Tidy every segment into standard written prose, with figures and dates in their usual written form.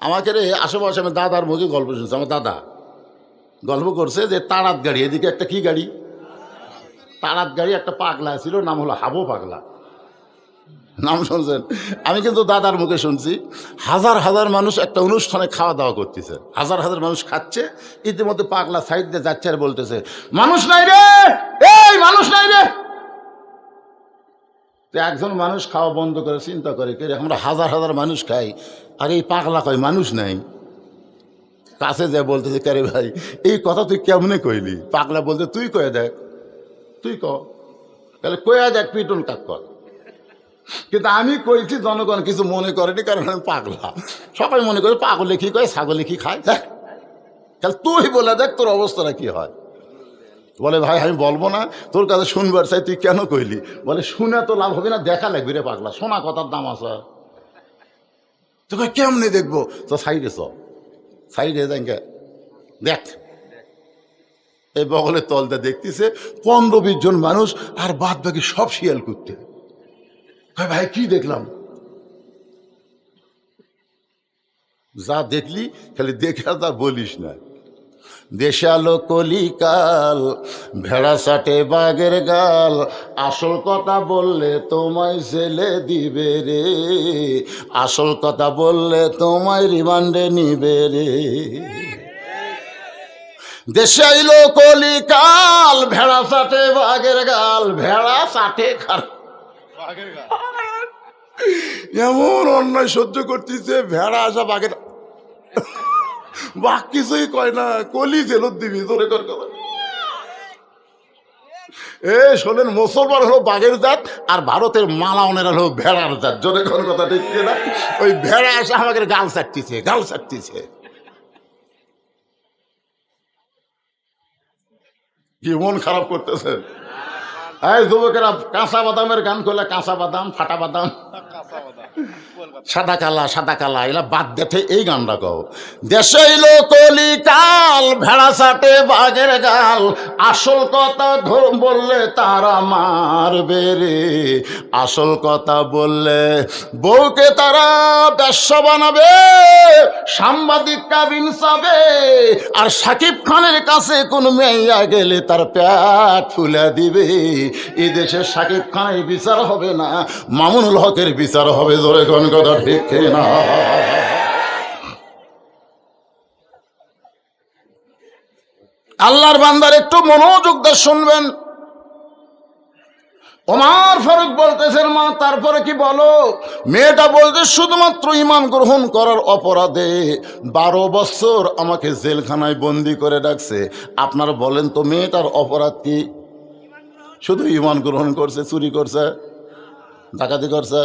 আমাকে রে আশেপাশে আমি দাদার মুখে গল্প শুনছি। আমার দাদা গল্প করছে যে তাড়াত গাড়ি, এদিকে একটা কি গাড়ি, তাড়াত গাড়ি, একটা পাগলা ছিল, নাম হলো হাবো পাগলা। নাম শুনছেন? আমি কিন্তু দাদার মুখে শুনছি। হাজার হাজার মানুষ একটা অনুষ্ঠানে খাওয়া দাওয়া করতেছে, হাজার হাজার মানুষ খাচ্ছে, ইতিমধ্যে পাগলা সাইড দিয়ে যাচ্ছে আর বলতেছে, মানুষ নাই রে, এই মানুষ নাই রে। একজন মানুষ খাওয়া বন্ধ করে চিন্তা করে কে, আমরা হাজার হাজার মানুষ খাই আর এই পাগলা কয় মানুষ নাই। কাছে যা বলতেছে, কারে ভাই এই কথা তুই কেমনে কইলি? পাগলা বলতে, তুই কয়ে দেখ, তুই ক, তাহলে কয়ে দেখ, পিটন কাক কর। কিন্তু আমি কইছি, জনগণ কিছু মনে করেনি, কারণ আমি পাগলা। সবাই মনে করে পাগলে কি কয়, ছাগলে কি খায়। দেখ তাহলে তুই বলে দেখ তোর অবস্থাটা কি হয়। বলে ভাই আমি বলবো না, তোর কাছে শুনবার চাই, তুই কেন কইলি? বলে শুনে তো লাভ হবে না, দেখা লাগবে রে পাগলা, শোনা কথার দাম আছে। তো কেমনে দেখবো? তো সাইডে চ, সাইডে যাই দেখ। এই বগলের তলটা দেখতেছে 15-20 জন মানুষ, আর বাদ বাকি সব শিয়াল করতে। ভাই কি দেখলাম? যা দেখলি খালি দেখে আর তা বলিস না। দেশে আলো কলিকাল, ভেড়া সাটে বাঘের গাল, আসল কথা বললে তোমায় জেলে দিবে রে, আসল কথা বললে তোমায় রিমান্ডে নিবে রে। দেশে আইলো কলিকাল, ভেড়া সাটে বাঘের গাল, ভেড়া সাটে এমন অন্যায় সহ্য করতেছে, ভেড়া আসা বাঘের, বাঘ কিছুই কয় না, কলি জেলত দিবি জোরে কর। এ শোনেন, মুসলমান হলো বাঘের জাত, আর ভারতের মালাওনের হলো ভেড়ার জাত। জোরে কর কথা, ঠিক না? ওই ভেড়া আসা আমাদের গাল চাটতিছে, গাল চাটতিছে। কি মন খারাপ করতেছে? এই যুবকেরা, কাঁচা বাদামের গান করলে, কাঁচা বাদাম, ফাটা বাদাম, সাদা কালা, সাদা কালা, এলা বাদ দেখে এই গানটা কও। দেশে এলো কলিকাল, ভেড়া সাটে বাঘের গাল, আসল কথা বললে তারা মারবে রে, আসল কথা বললে বউকে তারা ব্যবসা বানাবে, সাংবাদিক কাবিন চাবে, আর সাকিব খানের কাছে কোন মেয়া গেলে তার পেট ফুলে দিবে। এই দেশে সাকিব খানের বিচার হবে না, মামুনুল হকের বিচার হবে। জোরে কোন কথা, ঠিক না? আল্লাহর বান্দার একটু মনোযোগ দিয়ে শুনবেন। ওমর ফারুক বলতেছেন, মা তারপরে কি বলো? মেয়েটা বলতে, শুধুমাত্র ঈমান গ্রহণ করার অপরাধে 12 বছর আমাকে জেলখানায় বন্দি করে রাখছে। আপনারা বলেন তো মেয়েটার অপরাধ কি? শুধু ঈমান গ্রহণ করছে, চুরি করছে, ডাকাতি করছে,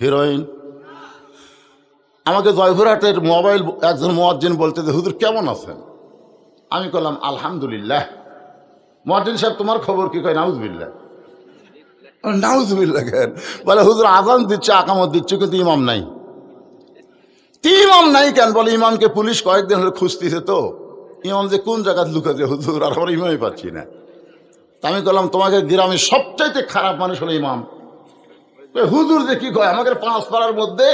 হিরোইন। আমাকে জয়পুরহাটের মোবাইল একজন মুয়াজ্জিন বলতেছে, হুজুর কেমন আছেন? আমি বললাম আলহামদুলিল্লাহ। মুয়াজ্জিন সাহেব তোমার খবর কি? কয় নাউজুবিল্লাহ। নাউজুবিল্লাহ কেন? বলে হুজুর আজান দিচ্ছে, আকামত দিচ্ছে, কিন্তু ইমাম নাই। ইমাম নাই কেন? বলে ইমামকে পুলিশ কয়েকদিন হলে খুঁজতেছে, তো ইমাম যে কোন জায়গায় লুকাছে হুজুর, আর আমরা ইমামই পাচ্ছি না। আমি বললাম তোমাকে গ্রামের সবচাইতে খারাপ মানুষ হলো ইমাম। হুজুর যে কি কয়, আমাদের 5 পাড়ার মধ্যে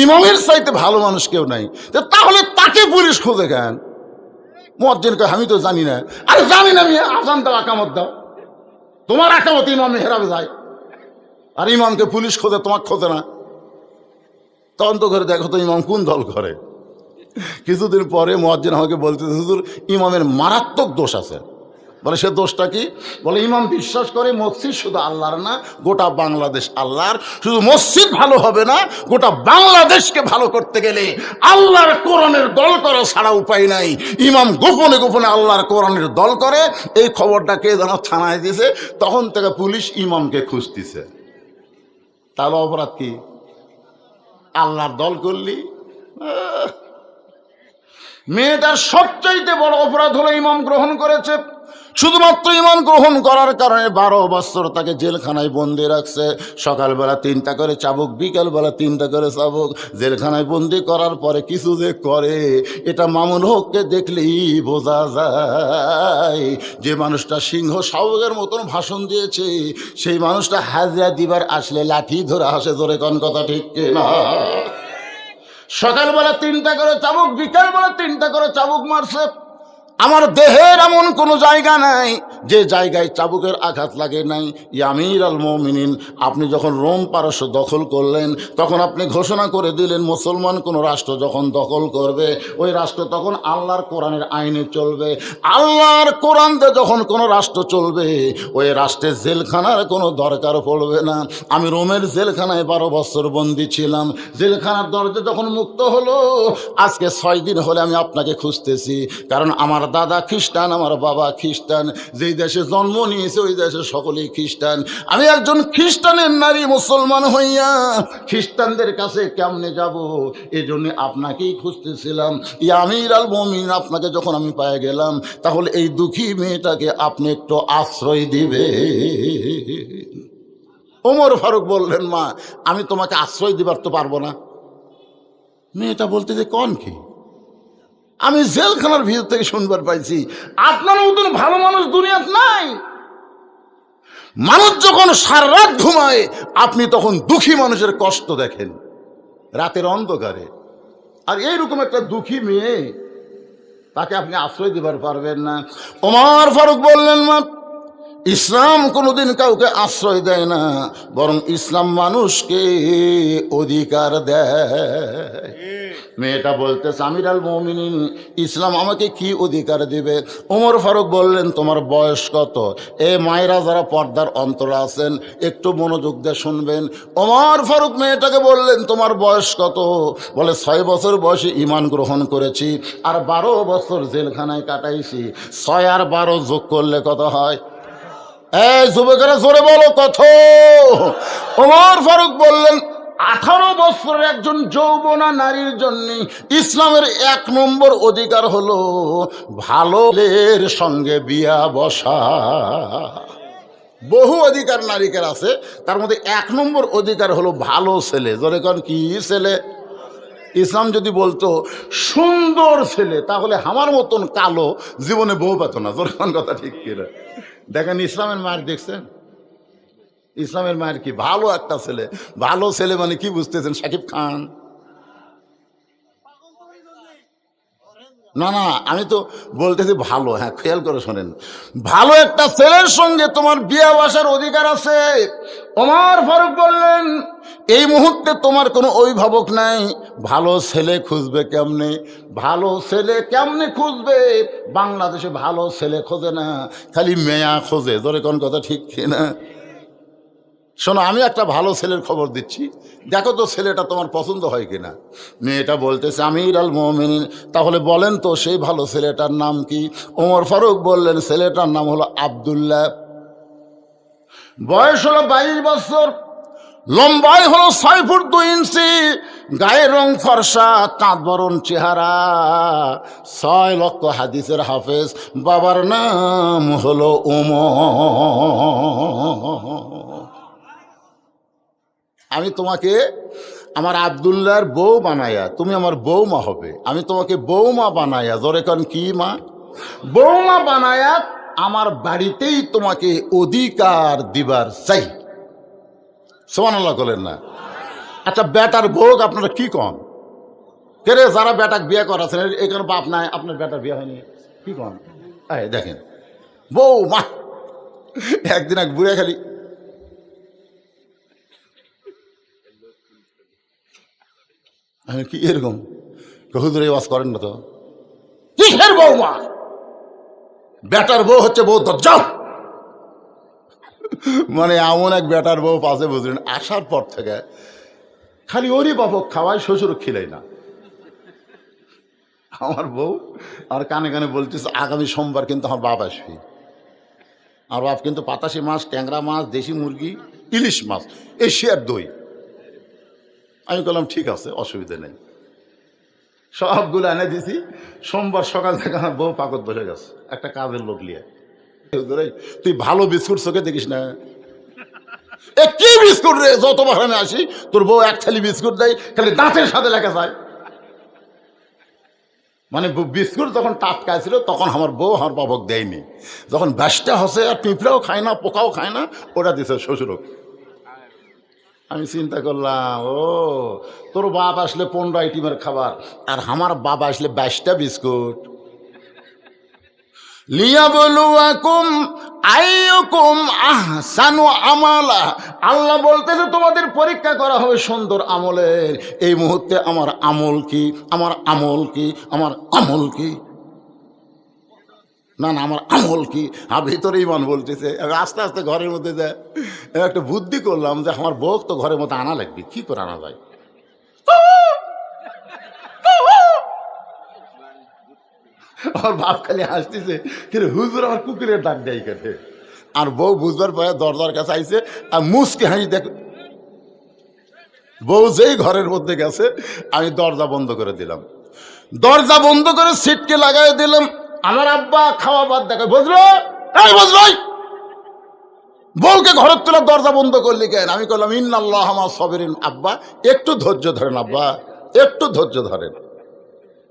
ইমামের চাইতে ভালো মানুষ কেউ নাই, তাহলে তাকে পুলিশ খুঁজে কেন? মুয়াজ্জিন কয় আমি তো জানি না। আরে জানি না, আমি আজান দাও, আকামত দাও, তোমার আকামত ইমামে হেরাবে যায়, আর ইমামকে পুলিশ খোঁজে, তোমাকে খোঁজে না। তদন্ত করে দেখো তো ইমাম কোন দল করে। কিছুদিন পরে মুয়াজ্জিন আমাকে বলতে, হুজুর ইমামের মারাত্মক দোষ আছে। বলে সে দোষটা কি? বলে ইমাম বিশ্বাস করে মসজিদ শুধু আল্লাহর না, গোটা বাংলাদেশ আল্লাহর। শুধু মসজিদ ভালো হবে না, গোটা বাংলাদেশকে ভালো করতে গেলে আল্লাহর কোরআনের দল করা ছাড়া উপায় নাই। ইমাম গোপনে গোপনে আল্লাহর কোরআনের দল করে। এই খবরটা কে যেন থানায় দিয়েছে, তখন থেকে পুলিশ ইমামকে খুঁজতেছে। তাহলে অপরাধ কি? আল্লাহর দল করলি। মেয়েটার সবচাইতে বড় অপরাধ হলো ইমাম গ্রহণ করেছে। শুধুমাত্র ঈমান গ্রহণ করার কারণে 12 বছর তাকে জেলখানায় বন্দি রাখছে। সকালবেলা 3টা করে চাবুক, বিকালবেলা 3টা করে চাবুক। জেলখানায় বন্দি করার পরে কিছু যে করে, এটা মামুন হককে দেখলেই বোঝা যায়। যে মানুষটা সিংহ শাবকের মতন ভাষণ দিয়েছে, সেই মানুষটা হাজিরা দিবার আসলে লাঠি ধরে হাসে। ধরে কোন কথা, ঠিক না? সকালবেলা 3টা করে চাবুক, বিকালবেলা 3টা করে চাবুক মারছে। আমার দেহের এমন কোনো জায়গা নাই যে জায়গায় চাবুকের আঘাত লাগে নাই। ইয়া আমির আল মুমিনিন, আপনি যখন রোম পারস্য দখল করলেন তখন আপনি ঘোষণা করে দিলেন মুসলমান কোনো রাষ্ট্র যখন দখল করবে ওই রাষ্ট্র তখন আল্লাহর কোরআনের আইনে চলবে। আল্লাহর কোরআনতে যখন কোনো রাষ্ট্র চলবে ওই রাষ্ট্রের জেলখানার কোনো দরকার পড়বে না। আমি রোমের জেলখানায় 12 বছর বন্দী ছিলাম। জেলখানার দরজা যখন মুক্ত হলো, আজকে 6 দিন হলে আমি আপনাকে খুঁজতেছি, কারণ আমার দাদা খ্রিস্টান, আমার বাবা খ্রিস্টান, যেই দেশে জন্ম নিয়েছে ওই দেশে সকলেই খ্রিস্টান। আমি একজন খ্রিস্টানের নারী মুসলমান হইয়া খ্রিস্টানদের কাছে কেমনে যাব, এই জন্য আপনাকেই খুঁজতেছিলাম। ইয়া আমির আল মুমিনিন, আপনাকে যখন আমি পেয়ে গেলাম তাহলে এই দুঃখী মেয়েটাকে আপনি একটু আশ্রয় দিবে। ওমর ফারুক বললেন, মা আমি তোমাকে আশ্রয় দিবার তো পারবো না। মেয়েটা বলতে যে কোন কি, আমি জেলখানার ভিতর থেকে শুনবার পাইছি আপনার মতন ভালো মানুষ দুনিয়াত নাই। মানুষ যখন সারা রাত ঘুমায় আপনি তখন দুঃখী মানুষের কষ্ট দেখেন রাতের অন্ধকারে, আর এইরকম একটা দুঃখী মেয়ে তাকে আপনি আশ্রয় দিবার পারবেন না। ওমর ফারুক বললেন, মা ইসলাম কোনোদিন কাউকে আশ্রয় দেয় না, বরং ইসলাম মানুষকে অধিকার দেয়। মেয়েটা বলতেছে, আমির আল মুমিনিন ইসলাম আমাকে কি অধিকার দিবে? ওমর ফারুক বললেন, তোমার বয়স কত? এ মায়েরা যারা পর্দার অন্তরে আছেন একটু মনোযোগ দিয়ে শুনবেন। ওমর ফারুক মেয়েটাকে বললেন, তোমার বয়স কত? বলে 6 বছর বয়সে ঈমান গ্রহণ করেছি আর 12 বছর জেলখানায় কাটাইছি। 6 আর 12 যোগ করলে কত হয়? এই যুবকেরা জোরে বলো কত? ওমর ফারুক বললেন, 18 বছরের একজন যৌবনা নারীর জন্য ইসলামের 1 নম্বর অধিকার হলো ভালোর সঙ্গে বিয়া বসা। বহু অধিকার নারীকের আছে, তার মধ্যে 1 নম্বর অধিকার হলো ভালো ছেলে। জোরে কোন কি ছেলে? ইসলাম যদি বলতো সুন্দর ছেলে তাহলে আমার মতন কালো জীবনে বউ পেত না। জোরে কোন কথা ঠিক কিনা? দেখেন ইসলামের মায়ের দেখছেন, ইসলামের মায়ের কি ভালো একটা ছেলে। ভালো ছেলে মানে কি বুঝতেছেন? শাকিব খান? না না, আমি তো বলতেছি ভালো। হ্যাঁ, খেয়াল করে শোনেন, ভালো একটা ছেলের সঙ্গে তোমার বিয়ে বসার অধিকার আছে। ওমর ফারুক বললেন, এই মুহূর্তে তোমার কোনো অভিভাবক নাই, ভালো ছেলে খুঁজবে কেমনে? ভালো ছেলে কেমনে খুঁজবে? বাংলাদেশে ভালো ছেলে খোঁজে না, খালি মেয়া খোঁজে। ধরে কোন কথা ঠিক কিনা? শোনো, আমি একটা ভালো ছেলের খবর দিচ্ছি, দেখো তো ছেলেটা তোমার পছন্দ হয় কিনা। মেয়েটা বলতেছে, আমির আল মুমিনিন তাহলে বলেন তো সেই ভালো ছেলেটার নাম কি? ওমর ফারুক বললেন, ছেলেটার নাম হলো আব্দুল্লাহ, বয়স হলো 22 বছর, লম্বাই হলো 6 ফুট 2 ইঞ্চি, গায়ের রং ফর্সা, চাঁদ বরণ চেহারা, 6 লক্ষ হাদিসের হাফেজ, বাবার নাম হলো ওমর। আমি তোমাকে আমার আব্দুল্লাহর বউ বানায়া, তুমি আমার বৌমা হবে। আমি তোমাকে বৌমা বানায়া, জোরে কারণ কি মা, বৌমা বানায়া আমার বাড়িতেই তোমাকে অধিকার দিবার চাই। সুবহানাল্লাহ বলেন না? আচ্ছা, বেটার বউ আপনারা কি কন? কে রে যারা বেটাকে বিয়ে করাছেন এখানে বাপ নাই, আপনার বেটার বিয়ে হয়নি, কি কন? এই দেখেন বউ মা, একদিন এক বুড়ে খালি আমি কি এরকম হুজুর ওয়াজ করেন না তো? কিসের বৌমা? বেটার বউ হচ্ছে বউ দজ্জাল। মানে এমন এক বেটার বউ পাশে বুঝলেন, আসার পর থেকে খালি ওরই বাপক খাওয়াই, শ্বশুর খিলাই না। আমার বউ আর কানে কানে বলতেছে, আগামী সোমবার কিন্তু আমার বাপ আসবে। আর বাপ কিন্তু পাতাসি মাছ, ট্যাংরা মাছ, দেশি মুরগি, ইলিশ মাছ, এশিয়ার দই। আমি বললাম ঠিক আছে, অসুবিধা নেই। সবগুলো এনে দিছি। সোমবার সকাল থেকে আমার বউ পাকত বসে গেছে একটা কাজের লোক নিয়ে। তুই ভালো বিস্কুট চোখে দেখিস না? এ কি বিস্কুট রে? যতবার আমি আসি তোর বউ 1 থালি বিস্কুট দেয়, খালি দাঁতের সাথে লেগে যায়। মানে বিস্কুট যখন টাটকা ছিল তখন আমার বউ আমার বাবক দেয়নি, যখন ব্যস্তা হসে আর পিঁপড়াও খায় না, পোকাও খায় না, ওটা দিছে শ্বশুরক। আমি চিন্তা করলাম, ও তোর বাপ আসলে 15 আইটেমের খাবার, আর আমার বাবা আসলে 22টা বিস্কুট। লিয়াবলুয়াকুম আইয়ুকুম আহসানু আমালা, আল্লাহ বলতেছে তোমাদের পরীক্ষা করা হবে সুন্দর আমলের। এই মুহূর্তে আমার আমল কি, আমার আমল কি, আমার আমল কি, না না আমার আমল কি। আর ভিতরে ইমান বলতেছে। আস্তে আস্তে ঘরের মধ্যে যায় একটা বুদ্ধি করলাম যে আমার বউ তো ঘরের মধ্যে আনা লাগবে, কি করে আনা যায়। আমার বাপ খালি হাসতেছে, কিন্তু হুজুর আমার কুকুরের ডাক দেয় কেটে। আর বউ বুঝবার পরে দরজার কাছে আইছে আর মুসকে হাসি দেখ। বউ যেই ঘরের মধ্যে গেছে আমি দরজা বন্ধ করে দিলাম, দরজা বন্ধ করে সিটকে লাগাই দিলাম। আমার আব্বা খাওয়া বাদ দেখে, বুঝলো এই বুঝলো, বউকে ঘরের তোলা দরজা বন্ধ করলি কেন? আমি করলাম ইন্নাল্লাহ আমার সবেরিন। আব্বা একটু ধৈর্য ধরেন, আব্বা একটু ধৈর্য ধরেন।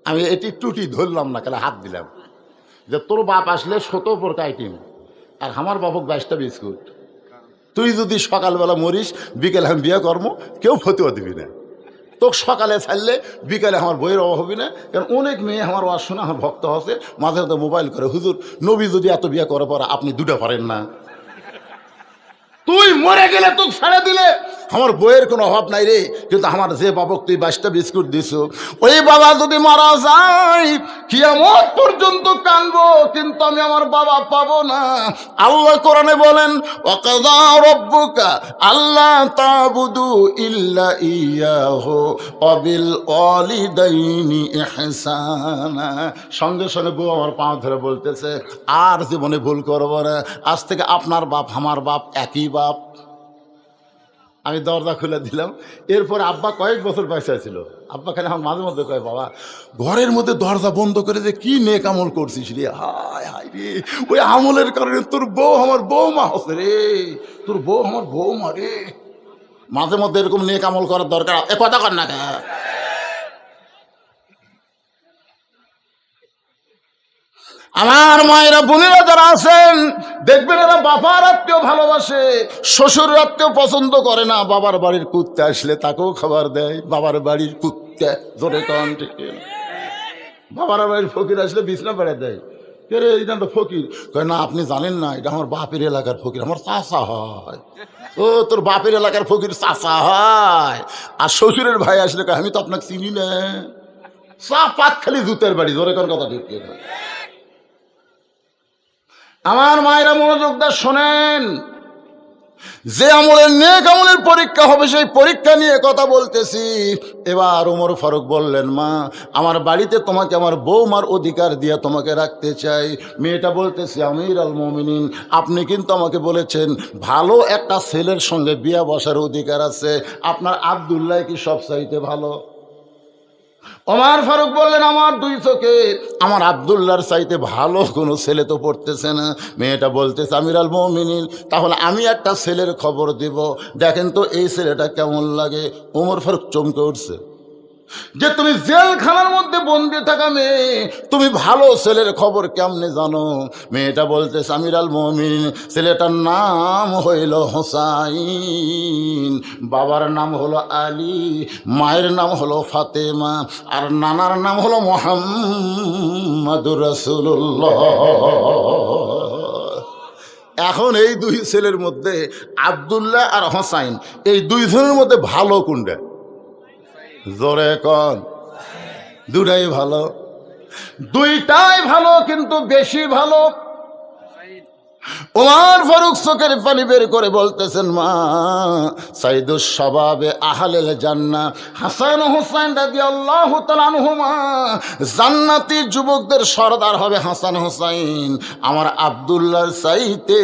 আমি এটি টুটি ধরলাম না, কেন হাত দিলাম যে তোর বাপ আসলে 17 প্রকার আইটেম, আর আমার বাপক 22টা বিস্কুট। তুই যদি সকালবেলা মরিস, বিকেলে আমি বিয়ে কর্ম, কেউ ফতুয়া দিবি না। তোকে সকালে ছাড়লে বিকালে আমার বইয়ের অভাব হবে না। কারণ অনেক মেয়ে আমার ওয়াজ শুনে আমার ভক্ত হচ্ছে, মাঝে মাঝে মোবাইল করে, হুজুর নবী যদি এত বিয়ে করার পর আপনি 2টা পারেন না, তুই মরে গেলে তুই ছেড়ে দিলে আমার বইয়ের কোনো অভাব নাই রে। কিন্তু আমার যে বাবক তুই 22টা বিস্কুট দিছ, ওই বাবা যদি মারা যায় কিয়ামত পর্যন্ত কানবো, কিন্তু আমি আমার বাবা পাবো না। আল্লাহ কোরআনে বলেন ওয়াকাযা রাব্বুকা আল্লা তা'বুদু ইল্লা ইয়াহু ওয়া বিল ওয়ালিদাইনি ইহসানা। সঙ্গে সঙ্গে বউ আমার পা ধরে বলতেছে, আর জীবনে ভুল করবো না, আজ থেকে আপনার বাপ আমার বাপ একই বাপ। আমি দরজা খুলে দিলাম। এরপর আব্বা কয়েক বছর পয়সা ছিল, আব্বা খালি আমার মাঝে মধ্যে কয়, বাবা ঘরের মধ্যে দরজা বন্ধ করে যে কি নেক আমল করছিস রে, হায় হায় রে, ওই আমলের কারণে তোর বউ আমার বৌমা হচ্ছে রে, তোর বউ আমার বৌমা রে। মাঝে মধ্যে এরকম নেক আমল করার দরকার, এ কথা কর না। আমার মায়েরা বোনেরা যারা আছেন দেখবেন, এরা বাবার আত্মীয় ভালোবাসে, শ্বশুর আত্মীয় পছন্দ করে না। বাবার বাড়ির কুত্তে আসলে তাকেও খাবার দেয়, বাবার বাড়ির কুত্তে, জোরে কন ঠিক না? বাবার বাড়ির ফকির আসলে বিছনা বেড়ে দেয়, কে রে এটা তো ফকির? কয় না আপনি জানেন না, এটা আমার বাপের এলাকার ফকির, আমার চাচা হয়। ও তোর বাপের এলাকার ফকির চাচা হয়। আর শ্বশুরের ভাই আসলে কয় আমি তো আপনাকে চিনি না, চা পাত খালি জুতের বাড়ি, জোরে কন কথা ঠিক না? আমার মায়েরা মনোযোগ দিয়ে শোনেন, যে আমলের নেক আমলের পরীক্ষা হবে সেই পরীক্ষা নিয়ে কথা বলতেছি। এবার ওমর ফারুক বললেন, মা আমার বাড়িতে তোমাকে আমার বৌমার অধিকার দিয়ে তোমাকে রাখতে চাই। মেয়েটা বলতেছি, আমির আল মুমিনিন আপনি কিন্তু আমাকে বলেছেন ভালো একটা ছেলের সঙ্গে বিয়া বসার অধিকার আছে, আপনার আব্দুল্লাহ কি সব চাইতে ভালো? ওমর ফারুক বললেন, আমার 2 চোখে আমার আব্দুল্লাহর চাইতে ভালো কোনো ছেলে তো পড়তেছে না। মেয়েটা বলতেছে, আমির আল মুমিনিন তাহলে আমি একটা ছেলের খবর দিব, দেখেন তো এই ছেলেটা কেমন লাগে। ওমর ফারুক চমকে উঠছে যে তুমি জেলখানার মধ্যে বন্দি থাকা মেয়ে, তুমি ভালো ছেলের খবর কেমনে জানো? মেয়েটা বলতেছে, আমির আল মুমিনিন ছেলেটার নাম হইল হোসাইন, বাবার নাম হলো আলী, মায়ের নাম হলো ফাতেমা, আর নানার নাম হলো মুহাম্মাদুর রাসূলুল্লাহ। এখন এই 2 ছেলের মধ্যে আব্দুল্লাহ আর হোসাইন, এই 2 জনের মধ্যে ভালো কোনটা? জোরে কন। 2টাই ভালো, 2টাই ভালো, কিন্তু বেশি ভালো। ওমর ফারুক চোখের পানি বের করে বলতেছেন, মা সাইদুস শাবাবে আহলেল জান্নাহ হাসান ও হুসাইন রাদিয়াল্লাহু তাআলা আনহুমা, জান্নাতি যুবকদের সরদার হবে হাসান হুসাইন। আমার আব্দুল্লাহর চাইতে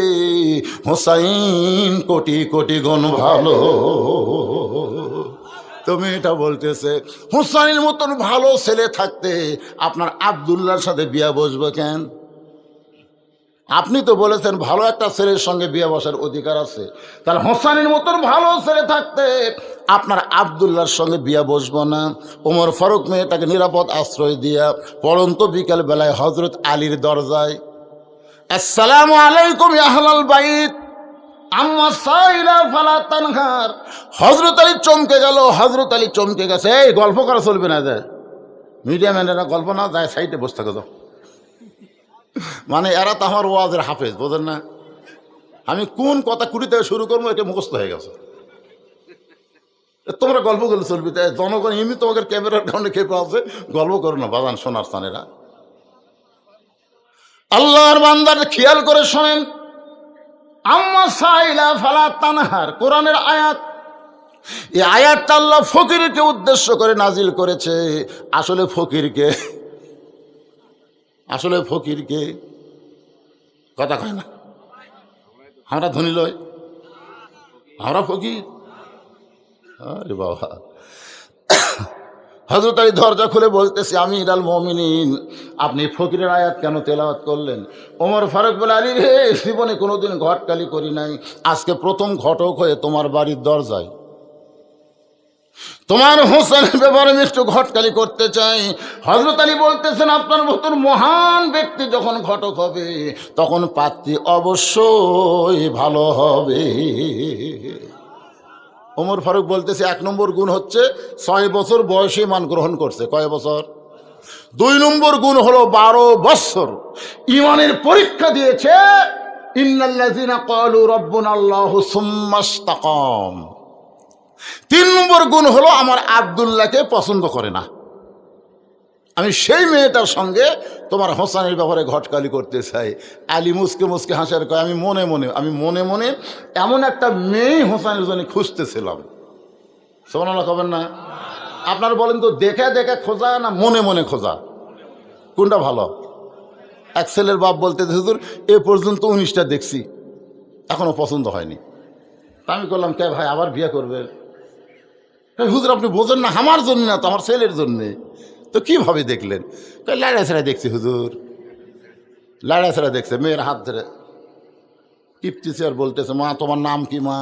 হুসাইন কোটি কোটি গুণ ভালো। তুমি এটা বলতেছে, হুসাইনের মতন ভালো ছেলে থাকতে আপনার আব্দুল্লাহর সাথে বিয়া বসবো কেন? আপনি তো বলেছেন ভালো একটা ছেলের সঙ্গে বিয়ে বসার অধিকার আছে, তাহলে হোসাইনের মতন ভালো ছেলে থাকতে আপনার আব্দুল্লাহর সঙ্গে বিয়ে বসবো না। ওমর ফারুক মেয়েটাকে নিরাপদ আশ্রয় দিয়া পরন্ত বিকেল বেলায় হজরত আলীর দরজায়, আসসালামু আলাইকুম ইয়া আহলাল বাইত, আম্মা সাইলা ফালা তানহার। হযরত আলী চমকে গেল, হযরত আলী চমকে গেছে। এই গল্প করা চলবে না, যায় মিডিয়া ম্যানেরা গল্প না, যায় সাইডে বসে থাকো। মানে এরা তো আমার ওয়াজের হাফেজ, বোঝেন না? আমি কোন কথা কুড়ি থেকে শুরু করবো এটা মুখস্থ হয়ে গেছে। তোমরা গল্প করলে চলবি, তাই জনগণ এমনি তোমাদের ক্যামেরার কারণে খেপে আছে, গল্প করো না বাজান সোনার স্থানেরা। আল্লাহর বান্দার খেয়াল করে শোনেন, আম্মা সাইলা ফালা তানহার কোরআনের আয়াত। এই আয়াতটা আল্লাহ ফকিরকে উদ্দেশ্য করে নাজিল করেছে। আসলে ফকিরকে কথা কয় না, আমরা ধনী লয়, আমরা ফকির। আরে বাবা, হযরত আলী দরজা খুলে বলতেছে, আমির আল মুমিনিন, আপনি ফকিরের আয়াত কেন তেলাওয়াত করলেন? ওমর ফারুক বলে, আলী রে, জীবনে কোনোদিন ঘটকালি করি নাই, আজকে প্রথম ঘটক হয়ে তোমার বাড়ির দরজায় তোমার হোসেনের ব্যাপারে আমি একটু ঘটকালি করতে চাই। হযরত আলী বলতেছেন, আপনার মতন মহান ব্যক্তি যখন ঘটক হবে তখন পাত্রী অবশ্যই ভালো হবে। ওমর ফারুক বলতেছে, ১ নম্বর গুণ হচ্ছে ৬ বছর বয়সে মান গ্রহণ করছে। কয় বছর? ২ নম্বর গুণ হলো ১২ বছর ইমানের পরীক্ষা দিয়েছে। ইন্নাল্লাযীনা ক্বালু রাব্বুনাল্লাহু সুম্মা ইসতাকাম। ৩ নম্বর গুণ হলো আমার আব্দুল্লাহকে পছন্দ করে না, আমি সেই মেয়েটার সঙ্গে তোমার হোসেনের ব্যাপারে ঘটকালি করতে চাই। আলী মুসকে মুসকে হাসার কয়, আমি মনে মনে এমন একটা মেয়ে হোসেনের জন্য খুঁজতেছিলাম। সুবহানাল্লাহ কবেন না? আপনারা বলেন তো, দেখে দেখে খোঁজা না মনে মনে খোঁজা, কোনটা ভালো? এক ছেলের বাপ বলতে, হুজুর এ পর্যন্ত 19টা দেখছি, এখনো পছন্দ হয়নি। আমি করলাম, কে ভাই আবার বিয়ে করবে? হুজুর আপনি বোঝেন না, আমার জন্য না তো, আমার ছেলের জন্যে। তো কিভাবে দেখলেন? লাড়াছাড়া দেখছি হুজুর, লাড়াছাড়া দেখছে, মেয়ের হাত ধরে টিপতেছে আর বলতেছে, মা তোমার নাম কি মা?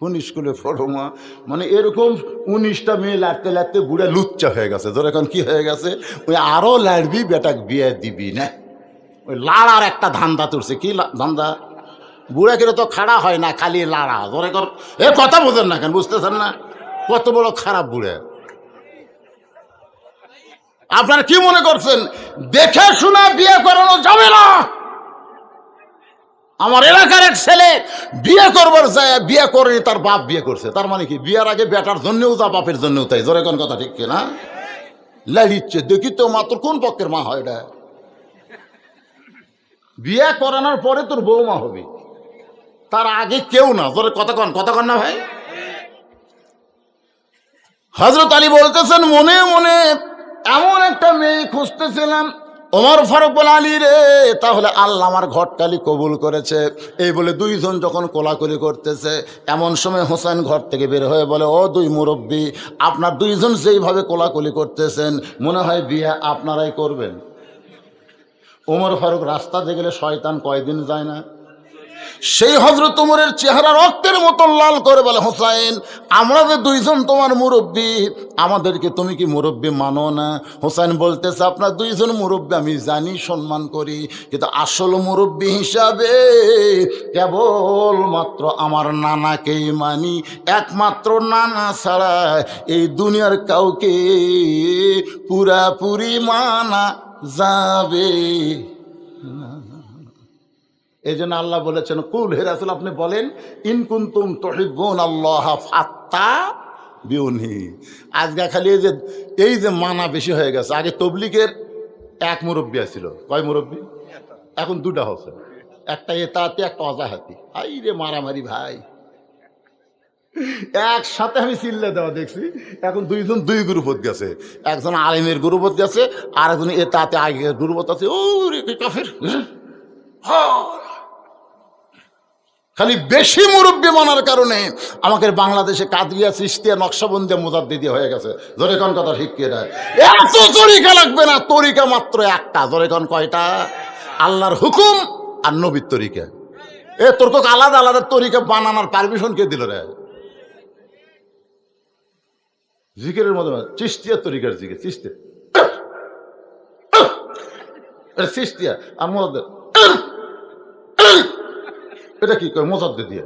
কোন স্কুলে পড়ো মা? মানে এরকম 19টা মেয়ে লাড়তে লাড়তে বুড়া লুচ্চা হয়ে গেছে। ধর এখন কি হয়ে গেছে, ওই আরো লাড়বি বেটাক বিয়ে দিবি না, ওই লাড়ার একটা ধান্দা তুলছে। কি ধান্দা? বুড়া কিরে তো খাড়া হয় না, খালি লাড়া। ধরে কর এ কথা বোঝেন না কেন? বুঝতেছেন না কত বড় খারাপ বুড়া? আপনারা কি মনে করছেন দেখে শোনা বিয়ে করানো যাবে না? আমার এলাকার এক ছেলে বিয়ে করবার যায়, বিয়ে করেনি, তার বাপ বিয়ে করছে। তার মানে কি, বিয়ের আগে বেটার জন্যও যা, বাপের জন্যও তাই। জোরে কোন কথা ঠিক কিনা? লাড়িচ্ছে, দেখি তো মাত্র কোন পক্ষের মা হয় এটা? বিয়ে করানোর পরে তোর বৌমা হবে, তার আগে কেউ না। জোরে কথা কন না ভাই? হযরত আলী বলতেছেন, মনে মনে এমন একটা মেয়ে খুঁজতেছিলাম। ওমর ফারুক বলে, আলী রে, তাহলে আল্লাহ আমার ঘটকালি কবুল করেছে। এই বলে 2 জন যখন কোলাকুলি করতেছে, এমন সময় হোসেন ঘর থেকে বের হয়ে বলে, ও 2 মুরব্বী, আপনার 2 জন যেইভাবে কোলাকুলি করতেছেন মনে হয় বিয়ে আপনারাই করবেন। ওমর ফারুক রাস্তা দিয়ে গেলে শয়তান কয়দিন যায় না? সেই হযরত ওমরের চেহারা রক্তের মতো লাল করে বলে, হোসেন, আমরা যে 2 জন তোমার মুরব্বী, আমাদেরকে তুমি কি মুরব্বী মানো না? হোসেন বলতেছে, আপনার 2 জন মুরব্বী আমি জানি, সম্মান করি, কিন্তু আসল মুরব্বী হিসাবে কেবল মাত্র আমার নানাকেই মানি। একমাত্র নানা ছাড়া এই দুনিয়ার কাউকে পুরাপুরি মানা যাবে। এই জন্য আল্লাহ বলেছেন, কুল হে রাসূল, আপনি বলেন, ইন কুনতুম তুহিব্বুনাল্লাহ ফাত্তাবিউনি। আজকে খালি এই যে মানা বেশি হয়ে গেছে। আগে তবলিগের 1 মুরব্বী ছিল, কয় মুরব্বী? এখন 2টা হচ্ছে, একটা এতাহাতি, একটা অজাহাতি। আই রে মারামারি ভাই, একসাথে আমি চিল্লে দেওয়া দেখছি। এখন 2 জন 2 গ্রুপত গেছে, একজন আলেমের গ্রুপত গেছে, আর একজন এতাহাতি আগের গ্রুপত আছে। ও রে কাফের, খালি বেশি মুরব্বী মানার কারণে আমাদের বাংলাদেশে কাদরিয়া, চিশতিয়া, নকশবন্দিয়া, মুজাদ্দিদি হয়ে গেছে। জোরে কোন কথা ঠিক কি না? এত তরিকা লাগবে না, তরিকা মাত্র একটা। জোরে কোন কয়টা? আল্লাহর হুকুম আর নবীর তরিকা। এ তোর তো আলাদা আলাদা তরিকা বানানোর পারমিশন কে দিল রে? জিকিরের মধ্যে চিশতিয়ার তরিকার জিকির, চিশতিয়া আর মুজাদ্দিদ, এটা কি কয় মোজাদ্দে দিয়ে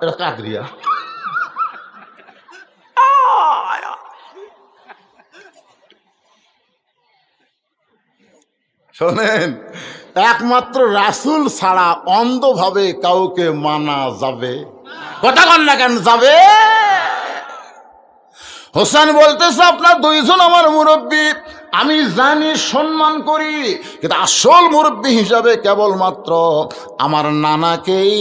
এটা কাদরিয়া। শোনেন, একমাত্র রাসূল ছাড়া অন্ধভাবে কাউকে মানা যাবে? কথা কন না কেন যাবে? হোসেন বলতেছে আপনার দুইজন আমার মুরব্বী, আমি জানি সম্মান করি, কিন্তু আসল মুরব্বী হিসাবে কেবলমাত্র আমার নানাকেই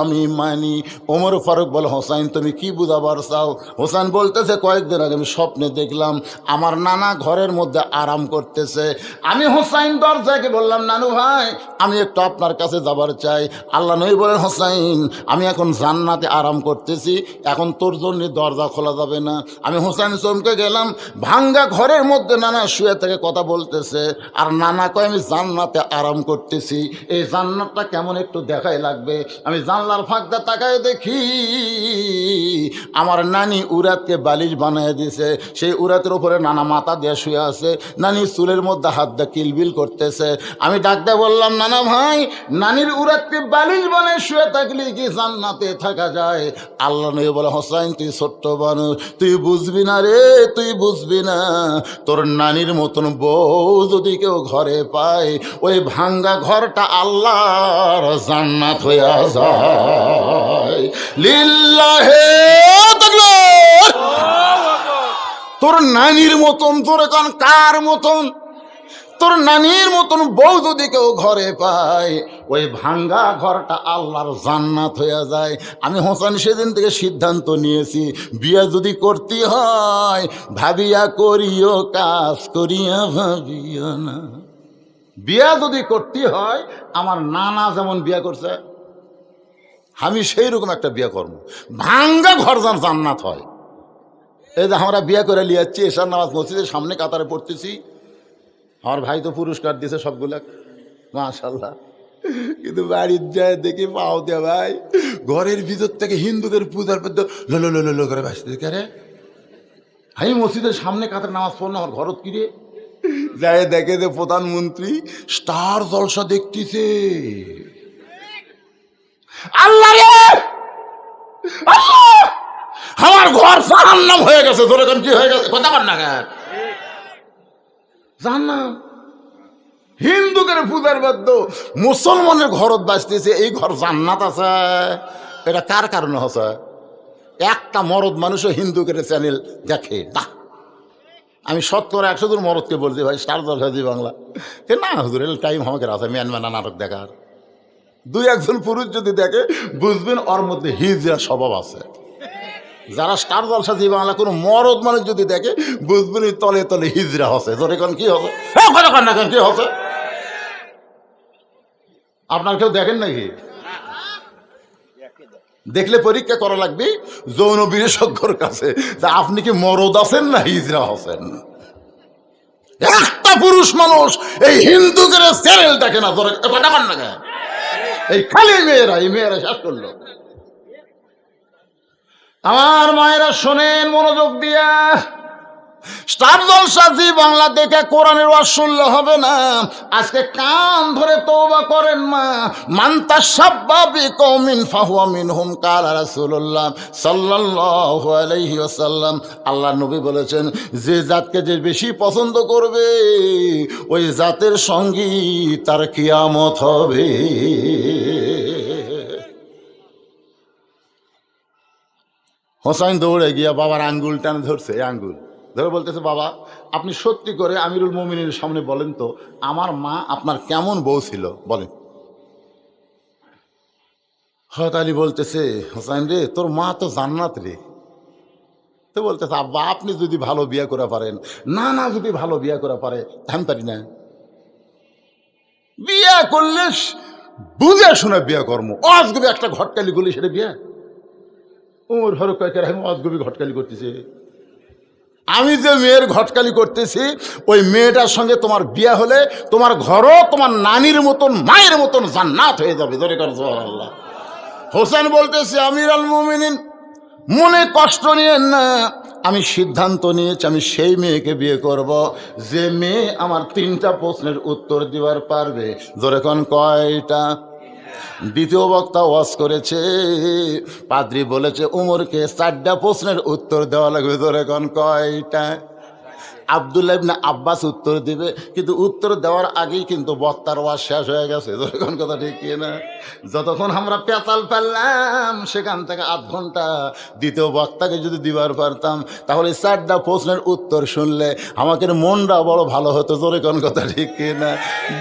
আমি মানি। ওমর ফারুক বলে হোসেন তুমি কি বুঝাবার চাও? হোসেন বলতেছে কয়েকদিন আগে আমি স্বপ্নে দেখলাম আমার নানা ঘরের মধ্যে আরাম করতেছে। আমি হোসেন দরজাকে বললাম নানু ভাই আমি একটু আপনার কাছে যাবার চাই। আল্লাহ নবী বলেন হোসেন আমি এখন জান্নাতে আরাম করতেছি, এখন তোর জন্য দরজা খোলা যাবে না। আমি হোসেন চমকে গেলাম, ভাঙ্গা ঘরের মধ্যে নানা শুয়ে থেকে কথা বলতেছে, আর নানা কয় আমি জান্নাতে আরাম করতেছি, এই জান্নাতটা কেমন একটু দেখাই লাগবে। আমি জানলার ফাঁকটা তাকায় দেখি আমার নানি উরাতকে বালিশ বানিয়ে দিয়েছে, সেই উরাতের উপরে নানা মাথা দিয়ে শুয়ে আছে, নানি চুলের মধ্যে হাত দিয়ে কিলবিল করতেছে। আমি ডাকতে বললাম নানা ভাই নানির উরাতকে বালিশ বানিয়ে শুয়ে থাকলে কি জান্নাতে থাকা যায়? আল্লাহ নবী বলে হোসেন তুই ছোট্ট মানুষ, তুই বুঝবি না রে, তুই বুঝবি না। তোর নানির মতন বউ যদি কেউ ঘরে পায় ওই ভাঙ্গা ঘরটা আল্লাহর জান্নাত হইয়া যায়। লিল্লাহে তাকবীর। তোর নানির মতন, তোর এখন কার মতন? তোর নানির মতন বউ যদি কেউ ঘরে পায় ওই ভাঙ্গা ঘরটা আল্লাহর জান্নাত হয়ে যায়। আমি হোসেন সেদিন থেকে সিদ্ধান্ত নিয়েছি বিয়ে যদি করতে হয় ভাবিয়া করিও কাজ করিয়া ভাবিয়া না। বিয়া যদি করতে হয় আমার নানা যেমন বিয়া করছে আমি সেই রকম একটা বিয়া করবো, ভাঙ্গা ঘর যেন জান্নাত হয়। এই যে আমরা বিয়া করে নিয়ে যাচ্ছি, এশার নামাজ মসজিদের সামনে কাতারে পড়তেছি, আমার ভাই তো পুরস্কার দিয়েছে সবগুলা মাশাআল্লাহ, কিন্তু বাড়ির যায় দেখি পাও দেয়া ভাই ঘরের ভিতর থেকে হিন্দুদের পূজার পদ্ধতি লো লো লো করে বাঁচতে কারে। আমি মসজিদের সামনে কাতারে নামাজ পড়লাম, আমার ঘরত কিরে যায় দেখে যে প্রধানমন্ত্রী স্টার জলসা দেখতেছে। আল্লাহ রে আল্লাহ, আমার ঘর জাহান্নাম হয়ে গেছে। ধরে কি হয়ে গেছে? কথা বল না কেন? জাহান্নাম। হিন্দুদের পূজার বাদ্য মুসলমানের ঘরত বাঁচতেছে, এই ঘর জান্নাত আছে। এটা কার কারণে হচ্ছে? একটা মরদ মানুষও হিন্দুদের চ্যানেল দেখে না। আমি 70-100 জন মরদকে বলছি ভাই স্টার জলসা জি বাংলা কে না হুজুর এর টাইম আমাকে আছে ম্যানম্যানা নাটক দেখার। 2-1 পুরুষ যদি দেখে বুঝবেন ওর মধ্যে হিজড়া স্বভাব আছে। যারা স্টার জলসা জি বাংলা কোনো মরদ মানুষ যদি দেখে বুঝবেন তলে তলে হিজড়া হচ্ছে। ধরে এখন কি হবে? কি হচ্ছে? আপনার কেউ দেখেন নাকি? দেখলে পরীক্ষা করা লাগবে যৌন বিশেষজ্ঞর কাছে যে আপনি কি মরদ আছেন না হিজড়া আছেন। একটা পুরুষ মানুষ এই হিন্দুদের চ্যানেল দেখে না। ধরে কথা বল না কেন? এই খালি মেয়েরা, এই মেয়েরা শেষ করলো। আমার মায়েরা শোনেন মনোযোগ দিয়া, স্টার জলসা জি বাংলা দেখে কোরআনের ওয়াজ শুনলে হবে না। আজকে কান ধরে তওবা করেন মা। মান তাশাব্বা বিকওমিন ফাহুয়া মিনহুম ক্বালা রাসূলুল্লাহ সাল্লাল্লাহু আলাইহি ওয়াসাল্লাম। আল্লাহ নবী বলেছেন যে জাতকে যে বেশি পছন্দ করবে ওই জাতের সঙ্গী তার কিয়ামত হবে। হোসেন দৌড়ে গিয়া বাবার আঙ্গুল টানে ধরছে, আঙ্গুল ধরে বলতেছে বাবা আপনি সত্যি করে আমিরুল মুমিনের সামনে বলেন তো আমার মা আপনার কেমন বউ ছিল বলেন। হযরত আলী বলতেছে হোসেন রে তোর মা তো জান্নাত রে। তো বলতেছে আব্বা আপনি যদি ভালো বিয়ে করে পারেন, না না যদি ভালো বিয়ে করে পারে আমি পারি না। বিয়ে করলে বুঝে শুনে বিয়ে কর্ম, অজগবি একটা ঘটকালি গুলি সেটা বিয়ে। ওর ফারুক কয়েকের আমি অজগবি ঘটকালি করতেছে। আমি যে মেয়ের ঘটকালি করতেছি ওই মেয়েটার সঙ্গে তোমার বিয়ে হলে তোমার ঘরও তোমার নানির মতন মায়ের মতন জান্নাত হয়ে যাবে। ধরে কর সুবহানাল্লাহ। হোসেন বলতেছে আমিরুল মুমিনিন মনে কষ্ট নিয়েন না, আমি সিদ্ধান্ত নিয়েছি আমি সেই মেয়েকে বিয়ে করব যে মেয়ে আমার 3টা প্রশ্নের উত্তর দিবার পারবে। ধরে কোন কয়টা? দ্বিতীয় বক্তা ওয়াজ করেছে, পাদ্রী বলেছে উমরকে 4টা প্রশ্নের উত্তর দেওয়া লাগবে। ধরে কোন কয়টা? আব্দুল্লাহ ইবনে আব্বাস উত্তর দিবে, কিন্তু উত্তর দেওয়ার আগেই কিন্তু বক্তার ওয়াজ শেষ হয়ে গেছে। যখন কথা ঠিক কি না? যতক্ষণ আমরা পেঁচাল ফেললাম সেখান থেকে আধ ঘন্টা দ্বিতীয় বক্তাকে যদি দিবার পারতাম, তাহলে 4টা প্রশ্নের উত্তর শুনলে আমাকে মনটা বড় ভালো হতো। জোরে কোন কথা ঠিক কি না?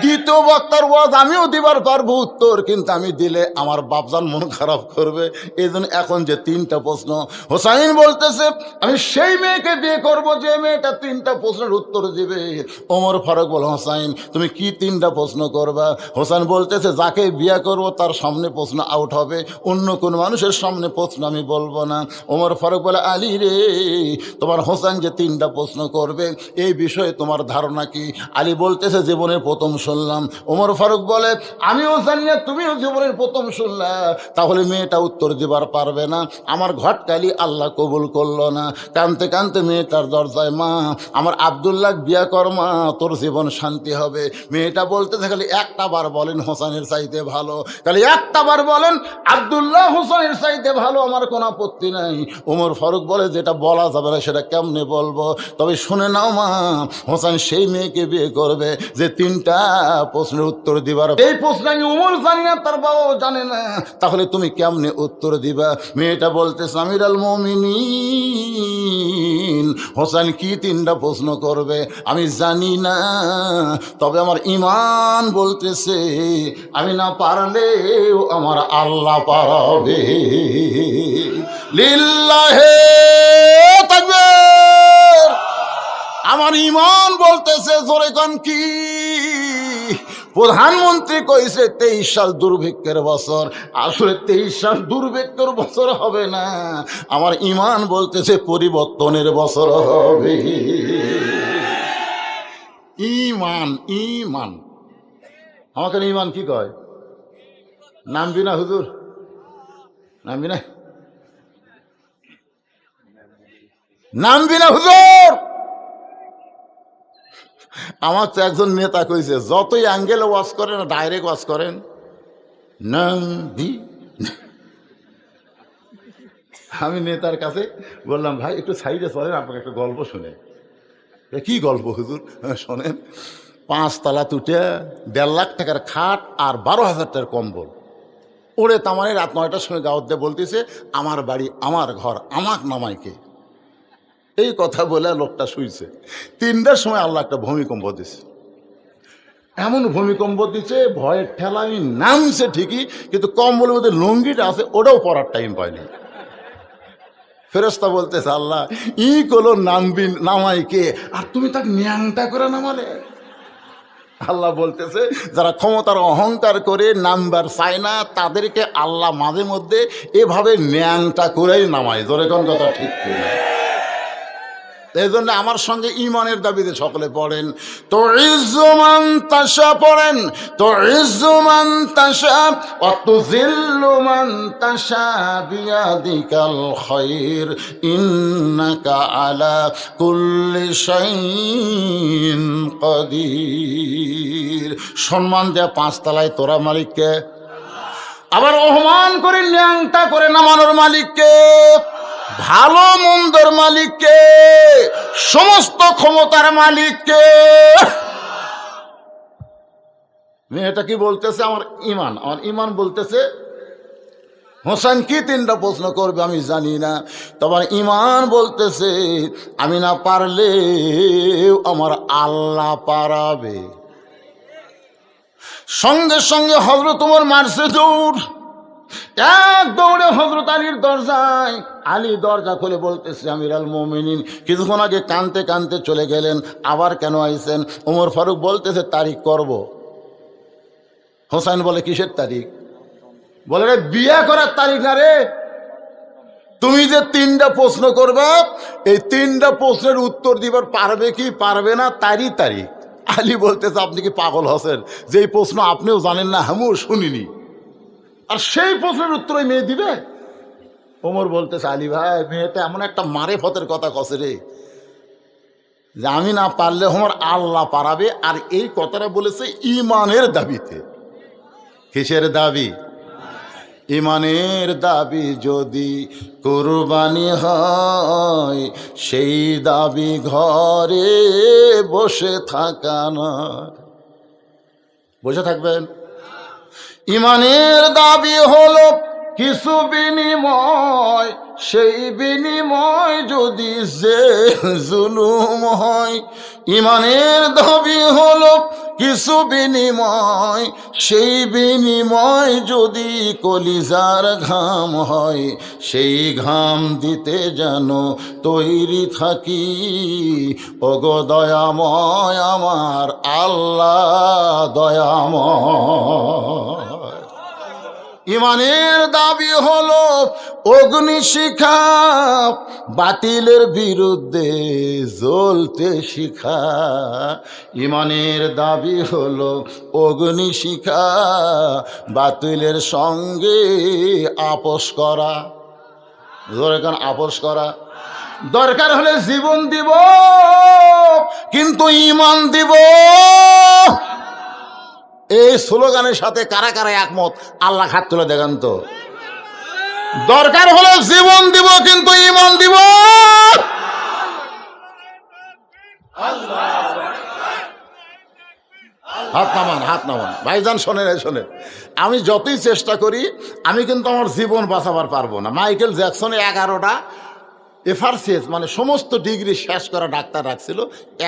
দ্বিতীয় বক্তার ওয়াজ আমিও দিবার পারবো উত্তর, কিন্তু আমি দিলে আমার বাপজান মন খারাপ করবে। এই জন্য এখন যে 3টা প্রশ্ন, হোসাইন বলতেছে আমি সেই মেয়েকে বিয়ে করব যে মেয়েটা 3টা প্রশ্নের উত্তর দিবে। ওমর ফারুক বল, হোসাইন তুমি কি 3টা প্রশ্ন করবা? হোসেন বলতেছে যাকে বিয়ে করব তার সামনে প্রশ্ন আউট হবে, অন্য কোন মানুষের সামনে প্রশ্ন আমি বলবো না। ওমর ফারুক বলে, আলী রে, তোমার হোসেন যে 3টা প্রশ্ন করবে এই বিষয়ে তোমার ধারণা কি? আলী বলতেছে জীবনের প্রথম শুনলাম। ওমর ফারুক বলে, আমিও জানি না, তুমিও জীবনের প্রথম শুনলা, তাহলে মেয়েটা উত্তর দিবার পারবে না। আমার ঘটকালি আল্লাহ কবুল করলো না। কানতে কানতে মেয়েটার দরজায়, মা আমার আব্দুল্লাহ বিয়া কর মা, তোর জীবন শান্তি হবে। মেয়েটা বলতেছে খালি একটা বার বলেন হোসেনের চাইতে ভালো, খালি একটা বার বলেন আব্দুল্লাহ হোসেনের চাইতে ভালো, আমার কোনো আপত্তি নাই। ওমর ফারুক বলে যেটা বলা যাবে না সেটা কেমনে বলবো? তবে শুনে নাও মা, হোসেন সেই মেয়েকে বিয়ে করবে যে 3টা প্রশ্নের উত্তর দিবার। এই প্রশ্ন আমি ওমর জানি না, তার বাবাও জানে না, তাহলে তুমি কেমনে উত্তর দিবা? মেয়েটা বলতেছে আমির আল মুমিনিন, হোসেন কি 3টা প্রশ্ন করবে আমি জানি না, তবে আমার ঈমান বলতেছে আমি না পারলেও আমার আল্লাহ পারবে। লিল্লাহে তাকবীর। আমার ঈমান বলতেছে, জোরে কোন কি? প্রধানমন্ত্রী কইছে 23 সাল দুর্ভিক্ষের বছর, আসলে 23 সাল দুর্ভিক্ষের বছর হবে না, আমার ঈমান বলতেছে পরিবর্তনের বছর হবে। ঈমান, ঈমান। আমাকে ঈমান কি কয়? নামবি না হুজুর? নামবি না? নামবি না হুজুর? আমার তো একজন নেতা কইছে, যতই অ্যাঙ্গেলে ওয়াজ করেন ডাইরেক্ট ওয়াজ করেন, নামবি। আমি নেতার কাছে বললাম, ভাই একটু সাইডে চলেন, আপনাকে একটা গল্প শুনে। কি গল্প হুজুর? শোনেন। 5 তলা তুটে 1.5 লাখ টাকার খাট আর 12,000 টাকার কম্বল ওরে তামানে রাত 9টার সময় গাঁত দিয়ে বলতেছে আমার বাড়ি আমার ঘর, আমাক নামাইকে। এই কথা বলে লোকটা শুইছে। 3টার সময় আল্লাহ একটা ভূমিকম্প দিছে, এমন ভূমিকম্প দিচ্ছে ভয়ের ঠেলা আমি নামছে ঠিকই, কিন্তু কম্বলের মধ্যে লুঙ্গিটা আছে ওটাও পরার টাইম পায়নি। ফেরেশতা বলতেছে আল্লাহ ই কলো নামবি নামাইকে, আর তুমি তাকে ন্যাংটা করে নামালে। আল্লাহ বলতেছে যারা ক্ষমতার অহংকার করে নাম্বার চায় না তাদেরকে আল্লাহ মাঝে মধ্যে এভাবে ন্যাংটা করেই নামায়। জোরে কোন কথা ঠিক কিনা? এই জন্য আমার সঙ্গে ইমানের দাবিতে সকলে পড়েন, তো ইজ্জুমান তাশা পড়েন, তো ইজ্জুমান তাশা ওয়াতুযিল্লুমান তাশা বিয়াদিকাল খায়র ইন্নাকা আলা কুল্লি শাইইন কাদির। সম্মান দেয়া 5 তলায় তোরা মালিককে, আবার অপমান করে ন্যাংটা করে নামানোর মালিককে, ভালো মন্দর মালিককে, সমস্ত ক্ষমতার মালিককে। মেয়েটা কি বলতেছে? আমার ঈমান, আমার ঈমান বলতেছে হোসেন কি 3টা প্রশ্ন করবে আমি জানি না, তোমার ঈমান বলতেছে আমি না পারলে আমার আল্লাহ পারাবে। সঙ্গে সঙ্গে হযরত ওমর মারছে দৌড়, এক দৌড়ে হযরত আলীর দরজায়। আলী দরজা খুলে বলতেছে আমির আল মুমিনিন। কিছুক্ষণ আগে কানতে কানতে চলে গেলেন, আবার কেন আইছেন? ওমর ফারুক বলতেছে তারিখ করব। হোসেন বলে কিসের তারিখ? বলে রে বিয়ে করার তারিখ না রে, তুমি যে 3টা প্রশ্ন করবা এই 3টা প্রশ্নের উত্তর দিবার পারবে কি পারবে না তারই তারিখ। আলী বলতেছে আপনি কি পাগল হচ্ছেন? যেই প্রশ্ন আপনিও জানেন না আমিও শুনিনি, আর সেই প্রশ্নের উত্তর ওই মেয়ে দিবে? ওমর বলতেছে আলী ভাই মেয়েটা এমন একটা মারেফতের কথা কছে রে যে আমি না পারলে আমার আল্লাহ পারাবে। আর এই কথাটা বলেছে ঈমানের দাবিতে। কিসের দাবি? ইমানের দাবি যদি কুরবানি হয়, সেই দাবি ঘরে বসে থাকা নয়। বসে থাকবেন? ইমানের দাবি হলো কিছু বিনিময়, সেই বিনিময় যদি যে জুলুম হয়। ইমানের দাবি হলো কিছু বিনিময়, সেই বিনিময় যদি কলিজার ঘাম হয়, সেই ঘাম দিতে যেন তৈরি থাকি। ওগো দয়াময় আমার আল্লাহ দয়াময়। ইমানের দাবি হলো অগ্নিশিখা, বাতিলের বিরুদ্ধে জ্বলতে শিখা। ইমানের দাবি হলো অগ্নিশিখা, বাতিলের সঙ্গে আপোষ করা। দরকার আপোষ করা, দরকার হলে জীবন দিব, কিন্তু ইমান দিব। এই স্লোগানের সাথে কারা কারা একমত? আল্লাহ হাত তুলে দেখান তো। দরকার হলে জীবন দিব, কিন্তু ইমান দিব। হাত নামান, হাত নামান ভাইজান। শোনেন, শোনেন, আমি যতই চেষ্টা করি, আমি কিন্তু আমার জীবন বাঁচাবার পারবো না। মাইকেল জ্যাকসনে 11টা এফআরসিএস মানে সমস্ত ডিগ্রি শেষ করা ডাক্তার রাখছিল,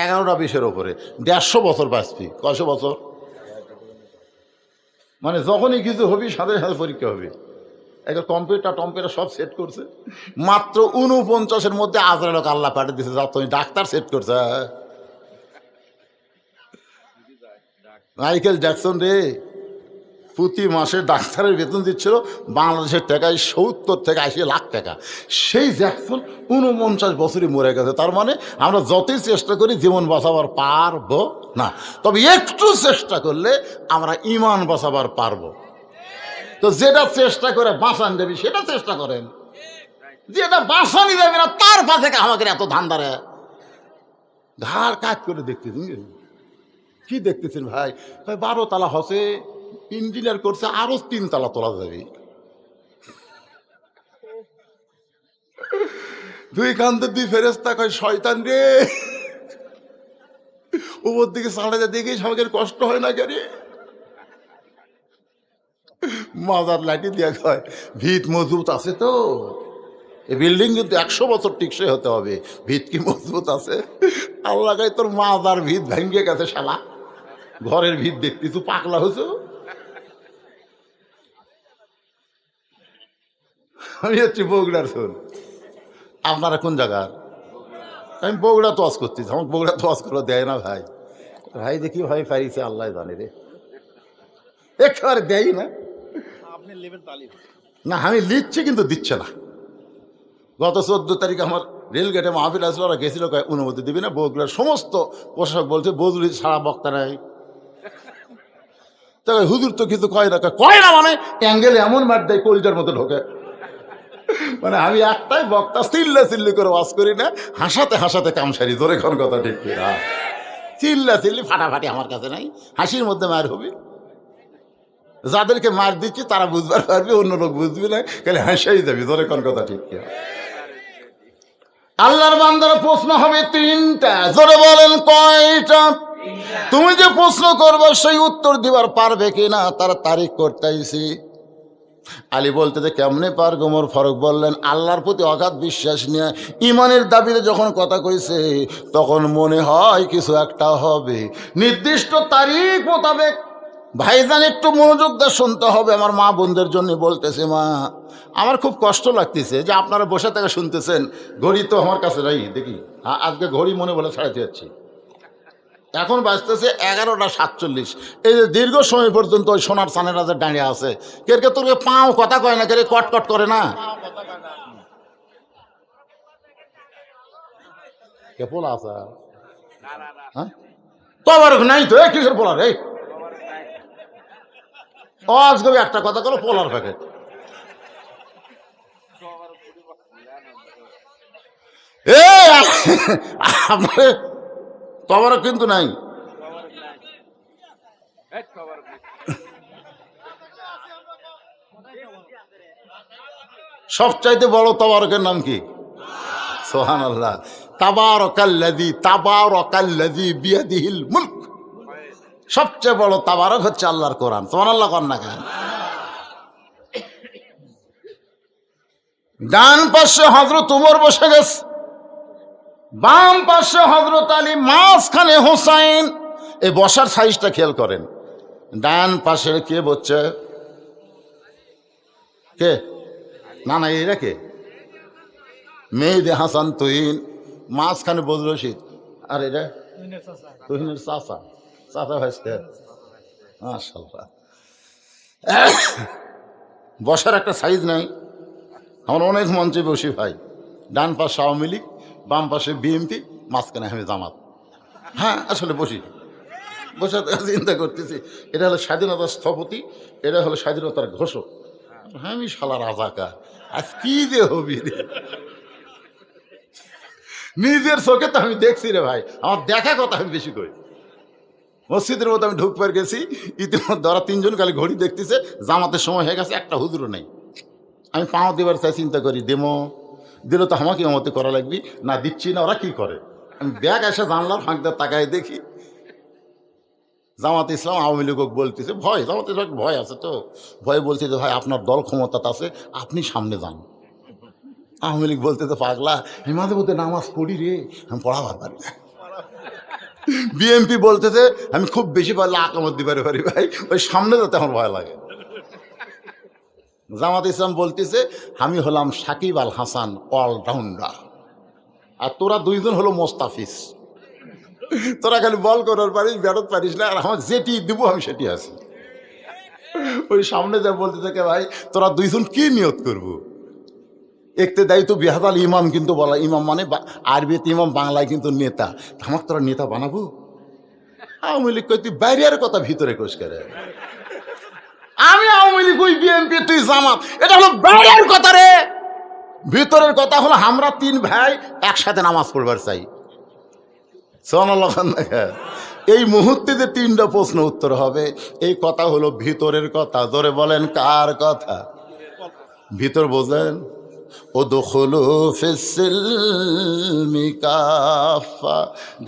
11টা বিষয়ের ওপরে 150 বছর বাঁচবি। কয়শো বছর? মানে যখনই কিছু হবি সাথে সাথে পরীক্ষা হবে। একটা কম্পিউটার সব সেট করছে, মাত্র 49-এর মধ্যে আজরাইলকে আল্লাহ পাঠিয়ে দিচ্ছে, যা তুমি ডাক্তার সেট করছে। মাইকেল জ্যাকসন রে প্রতি মাসে ডাক্তারের বেতন দিচ্ছিল বাংলাদেশের টাকায় 70 থেকে 80 লাখ টাকা। সেই জ্যাকসন 49 বছরই মরে গেছে। তার মানে আমরা যতই চেষ্টা করি জীবন বাঁচাবার পারবো না, তবে একটু চেষ্টা করলে আমরা ইমান বাঁচাবার পারবো। তো যেটা চেষ্টা করে বাঁচান দেবি সেটা চেষ্টা করেন, যেটা বাঁচানি যাবে না তার পাশে আমাকে এত ধান্দারে ঘাড় কাজ করে দেখতেছেন। কি দেখতেছেন ভাই? 12 তলা হসে ইঞ্জিনিয়ার করছে, আরো 3 তলা তোলা যাবে। 2 কান্দে 2 ফেরেস্তা কয় শয়তান রে, উপর দিকে সাড়ে যা দেখেই আমাকে কষ্ট হয় না কেন? মাজার লাঠি দিয়া কয় ভিত মজবুত আছে তো? এই বিল্ডিং কিন্তু 100 বছর টিকসই হতে হবে, ভিত কি মজবুত আছে? আল্লাহ কয় তোর মাজার ভিত ভেঙে গেছে শালা, ঘরের ভিত দেখতে তুই পাগলা হয়েছো? আমি হচ্ছি বগুড়ার। শোন, আপনারা কোন জায়গার? আমি বগুড়া তোয়াজ করতেছি। আমার বগুড়া তোয়াজ করে দেয় না ভাই। ভাই দেখি ভাই পাইছে আল্লাহ জানে রে, একেবারে দেয় না। না আমি লিখছি কিন্তু দিচ্ছে না। গত 14 তারিখ আমার রেলগেটে মাহফিল আসলো, ওরা গেছিল অনুমতি দিবি না। বগুড়ার সমস্ত প্রশাসক বলছে বদলি ছাড়া বক্তা নাই। তাই হুজুর তো কিছু কয় না। কয় না মানে অ্যাঙ্গেলে এমন মার দেয় কলিজার মতো ঢোকে। মানে আমি একটাই বক্তা, চিল্লা চিল্লি করে ওয়াজ করি না, হাসাতে হাসাতে কাম সারি। ধরে কোন কথা ঠিক কিনা? চিল্লা চিল্লি ফাটাফাটি আমার কাছে নাই, হাসির মধ্যে মার হবে। যাদেরকে মার দিচ্ছি তারা বুঝবার পারবে, অন্য লোক বুঝবি না, খালি হাসাই যাবি। ধরে কোন কথা ঠিক কিনা? আল্লাহর বান্দার প্রশ্ন হবে 3টা। জোরে বলেন কয়টা? তুমি যে প্রশ্ন করবো সেই উত্তর দিবার পারবে কিনা তার তারিখ করতেছি। আলী বলতে যে কেমনে পার? গোমর ফারুক বললেন আল্লাহর প্রতি অগাধ বিশ্বাস নিয়ে ইমানের দাবিতে যখন কথা কইছে তখন মনে হয় কিছু একটা হবে। নির্দিষ্ট তারিখ মোতাবেক ভাইজান একটু মনোযোগ দিয়ে শুনতে হবে। আমার মা বোনদের জন্য বলতেছে, মা আমার খুব কষ্ট লাগতেছে যে আপনারা বসে থেকে শুনতেছেন। ঘড়ি তো আমার কাছে নাই, দেখি আজকে ঘড়ি মনে বলে ছাড়াতে যাচ্ছি। এখন বাজতেছে 11টা 47। এই যে দীর্ঘ সময় পর্যন্ত ওই সোনার চানেরা যে দাঁড়িয়ে আছে, কে তোর পাও কথা কয় না, কে কটকট করে না? কে পোলা আছে? হ্যাঁ তোমার নাই তো কিসের পোলার? এই আজকে একটা কথা করো, পোলার প্যাকেট। আপনার তোমারও কিন্তু নাই। সবচাইতে বড় তাবারকের নাম কি? সুবহানাল্লাহ। তাবারাকাল্লাযী বিয়াদিহিল মুলক। সবচেয়ে বড় তাবারক হচ্ছে আল্লাহর কোরআন। সুবহানাল্লাহ কর না কেন? ডান পাশে হযরত ওমর বসে গেছে, বাম পাশে হযরত আলী, মাঝখানে হোসাইন। এই বসার সাইজটা খেয়াল করেন। ডান পাশে কে বসছে? কে? না না, এরা কে? মেহেদী হাসান তুহিন। মাঝখানে বজলুর রশিদ। আর এটা তুহিনের চাচা। চাচা ভাইসকে মাশাআল্লাহ। বসার একটা সাইজ নাই। আমার অনেক মঞ্চে বসি ভাই। ডান পাশে আওয়ামী লীগ, বাম পাশে বিএনপি, মাঝখানে আমি জামাত। হ্যাঁ আসলে বসি, বসে চিন্তা করতেছি এটা হলো স্বাধীনতার স্থপতি, এটা হলো স্বাধীনতার ঘোষক। হ্যাঁ আমি শালা রাজাকার, আজ কি যে হবি রে। নিজের চোখে তো আমি দেখছি রে ভাই, আমার দেখা কথা আমি বেশি করি। মসজিদের মধ্যে আমি ঢুকবার গেছি, ইতিমধ্যে ওরা তিনজন খালি ঘড়ি দেখতেছে, জামাতের সময় হয়ে গেছে, একটা হুজুরও নেই। আমি পাও দেবার চাই, চিন্তা করি দেমো, দিলে তো আমাকে মতে করা লাগবি, না দিচ্ছি না, ওরা কি করে। আমি ব্যাগ এসে জানলাম, ফাঁকটা তাকায় দেখি জামাত ইসলাম আওয়ামী লীগ বলতেছে, ভয়, জামাত ইসলাম ভয় আছে তো, ভয় বলছে যে ভাই আপনার দল ক্ষমতাতে আছে, আপনি সামনে যান। আওয়ামী লীগ বলতেছে পাগলা, আমি মাঝে মধ্যে নামাজ পড়ি রে, আমি পড়াবার পারি না। বিএনপি বলতেছে আমি খুব বেশি পারলে আকামত দিতে পারি ভাই, ওই সামনে যেতে আমার ভয় লাগে। জামাত ইসলাম বলতেছে আমি হলাম সাকিব আল হাসান অলরাউন্ডার, আর তোরা দুইজন হলো মোস্তাফিজ, তোরা খালি বল করার পারিস, ব্যাটত পারিস না, আর আমার যেটি দিব আমি সেটি আছি। ওই সামনে যা বলতে থাকে ভাই তোরা দুইজন কি নিয়ত করবো, একতে দায়িত্ব বিহাদাল ইমাম, কিন্তু বলা ইমাম মানে আরবিতে ইমাম, বাংলায় কিন্তু নেতা, আমাকে তোরা নেতা বানাবো। আওয়ামী লীগ কই তুই বাইরের কথা ভিতরে কোষ করে, আমি আওয়ামী লীগ ওই বিএনপি তুই জামাত, এটা হলো বাইরের কথা রে। ভিতরের কথা হলো আমরা তিন ভাই একসাথে নামাজ পড়বার চাই। সুবহানাল্লাহ। এই মুহূর্তে যে তিনটা প্রশ্ন উত্তর হবে, এই কথা হলো ভিতরের কথা। ধরে বলেন কার কথা? ভিতর বোঝেন। উদখুলু ফিস-সিলমি কাফা,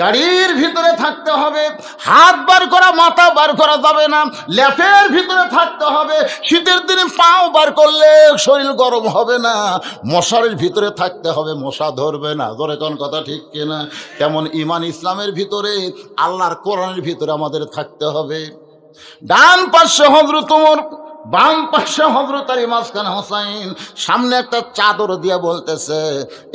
গাড়ির ভিতরে থাকতে হবে, হাত বার করা মাথা বার করা যাবে না, ল্যাপের ভিতরে থাকতে হবে, শীতের দিনে পাও বার করলে শরীর গরম হবে না, মশারির ভিতরে থাকতে হবে, মশা ধরবে না। জোরে কোন কথা ঠিক কিনা? তেমন ঈমান ইসলামের ভিতরে, আল্লাহর কোরআনের ভিতরে আমাদের থাকতে হবে। ডান পাশে হযরত ওমর, বাম পাশে হযরত আলী, মাঝখানে হোসাইন। সামনে একটা চাদর দিয়া বলতেছে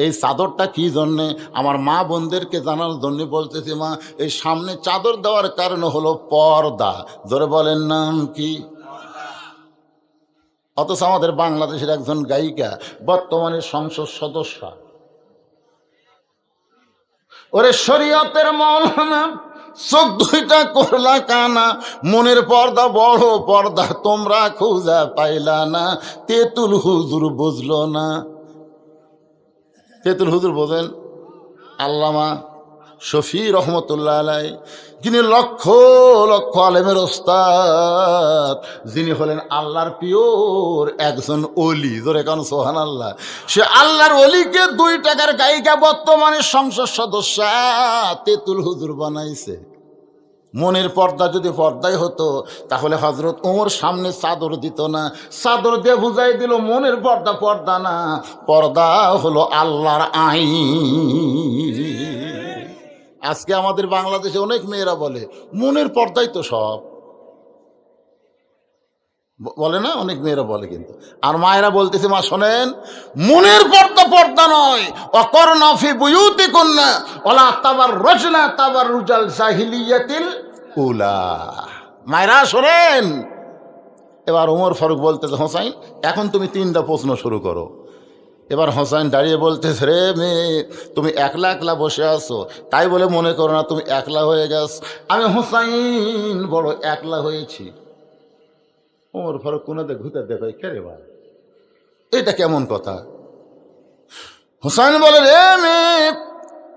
এই চাদরটা কি জন্যে, আমার মা বোনদেরকে জানার জন্য বলতেছে মা এই সামনে চাদর দেওয়ার কারণ হলো পর্দা। ধরে বলেন নাম কি? অথচ আমাদের বাংলাদেশের একজন গায়িকা বর্তমানে সংসদ সদস্য, ওরে শরীয়তের মাওলানা, চোখ দুইটা করলা কানা, মনের পর্দা বড় পর্দা তোমরা খুঁজা পাইলা না, তেতুল হুজুর বুঝলো না। তেতুল হুজুর বোঝেন? আল্লামা শফি রহমতুল্লাহ আলাই, যিনি লক্ষ লক্ষ আলেমের ওস্তাদ, যিনি হলেন আল্লাহর পিওর একজন অলি। জোরে কান সুবহানাল্লাহ। সে আল্লাহর অলিকে 2 টাকার গায়িকা বর্তমানে সংসদ সদস্য তেতুল হুজুর বানাইছে। মনের পর্দা যদি পর্দাই হতো তাহলে হযরত ওমর সামনে চাদর দিত না, চাদর দিয়ে বুঝাই দিল মনের পর্দা পর্দা না, পর্দা হলো আল্লাহর আইন। আজকে আমাদের বাংলাদেশে অনেক মেয়েরা বলে মনের পর্দাই তো সব, বলে না, অনেক মেয়েরা বলে, কিন্তু আর মায়েরা বলতেছে মা শোনেন, মনের পর্দা পর্দা নয়, অকরনা ফি বুয়ুতিকুন্না ওয়ালা তাবাররুজনা তাবাররুজাল জাহিলিয়াতিল উলা। মায়েরা শোনেন। এবার ওমর ফারুক বলতেছে হোসাইন এখন তুমি 3টা প্রশ্ন শুরু করো। এবার হোসাইন দাঁড়িয়ে বলতেছে রে মেয়ে তুমি একলা একলা বসে আছো, তাই বলে মনে করো না তুমি একলা হয়ে গেছ, আমি হোসাইন বড় একলা হয়েছি। ওমর ফারুক কোনাতে ঘুরতে দেখে কে রে ভাই, এটা কেমন কথা? হোসাইন বলে রে মেয়ে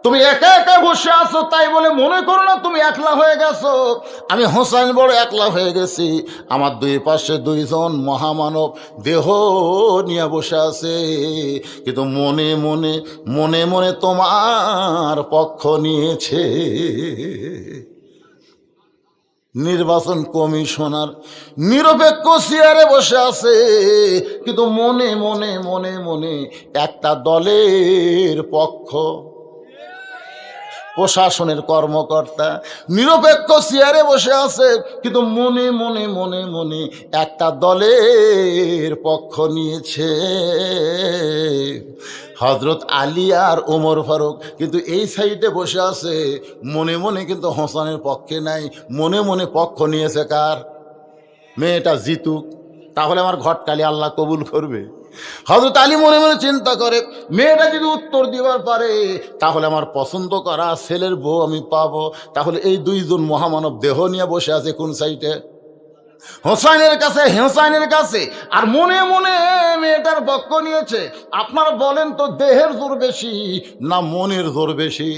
তুমি একা একা বসে আছো তাই বলে মনে করো না তুমি একলা হয়ে গেছো। আমি হোসাইন বড় একলা হয়ে গেছি, আমার দুই পাশে দুইজন মহামানব দেহ নিয়ে বসে আছে, কিন্তু মনে মনে মনে মনে তোমার পক্ষ নিয়েছে। নির্বাচন কমিশনার নিরপেক্ষ চেয়ারে বসে আছে, কিন্তু মনে মনে মনে মনে একটা দলের পক্ষ। প্রশাসনের কর্মকর্তা নিরপেক্ষ চেয়ারে বসে আছে, কিন্তু মনে মনে মনে মনে একটা দলের পক্ষ নিয়েছে। হজরত আলী আর ওমর ফারুক কিন্তু এই সাইডে বসে আছে, মনে মনে কিন্তু হোসেনের পক্ষে নাই, মনে মনে পক্ষ নিয়েছে কার? মেয়েটা জিতুক, তাহলে আমার ঘটকালি আল্লাহ কবুল করবে। হযরত আলী মনে মনে চিন্তা করে, মেয়েটা যদি উত্তর দিবার পারে তাহলে আমার পছন্দ করা ছেলের বউ আমি পাবো। তাহলে এই দুইজন মহামানব দেহ নিয়ে বসে আছে কোন সাইডে? হোসাইনের কাছে, হোসাইনের কাছে। আর মনে মনে মেয়েটার পক্ষ নিয়েছে। আপনারা বলেন তো, দেহের জোর বেশি না মনের জোর বেশি?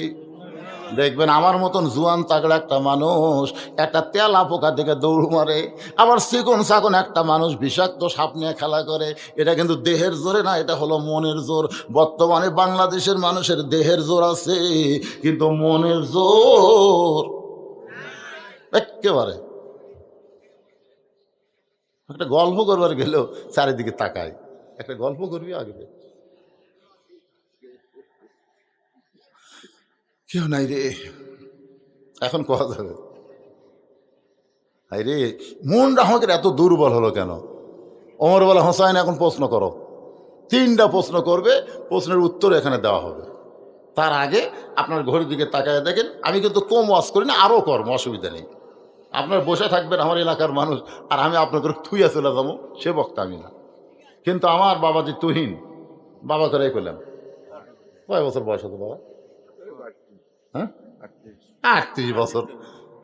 দেখবেন আমার মতন জুয়ান তাগড়া একটা মানুষ একটা তেলা পোকা থেকে দৌড় মারে, আবার চিকন চাকন একটা মানুষ বিষাক্ত সাপ নিয়ে খেলা করে। এটা কিন্তু দেহের জোরে না, এটা হলো মনের জোর। বর্তমানে বাংলাদেশের মানুষের দেহের জোর আছে, কিন্তু মনের জোর একেবারে। একটা গল্প করবার গেলেও চারিদিকে তাকায়, একটা গল্প করবি আগে কেউ নাই রে, এখন কথা যাবে। রে মনটা আমাকে এত দুর্বল হলো কেন? ওমর বলে, হোসাইন এখন প্রশ্ন করো। 3টা প্রশ্ন করবে, প্রশ্নের উত্তর এখানে দেওয়া হবে। তার আগে আপনার ঘড়ির দিকে তাকায় দেখেন, আমি কিন্তু কম ওয়াজ করি না, আরও কর্ম, অসুবিধা নেই। আপনার বসে থাকবেন আমার এলাকার মানুষ, আর আমি আপনাকে থুইয়া চলে যাবো, সে বক্তা আমি না। কিন্তু আমার বাবা যে তুহিন, বাবা করে করলাম। কয় বছর বয়স হতো বাবা? হ্যাঁ, 38 বছর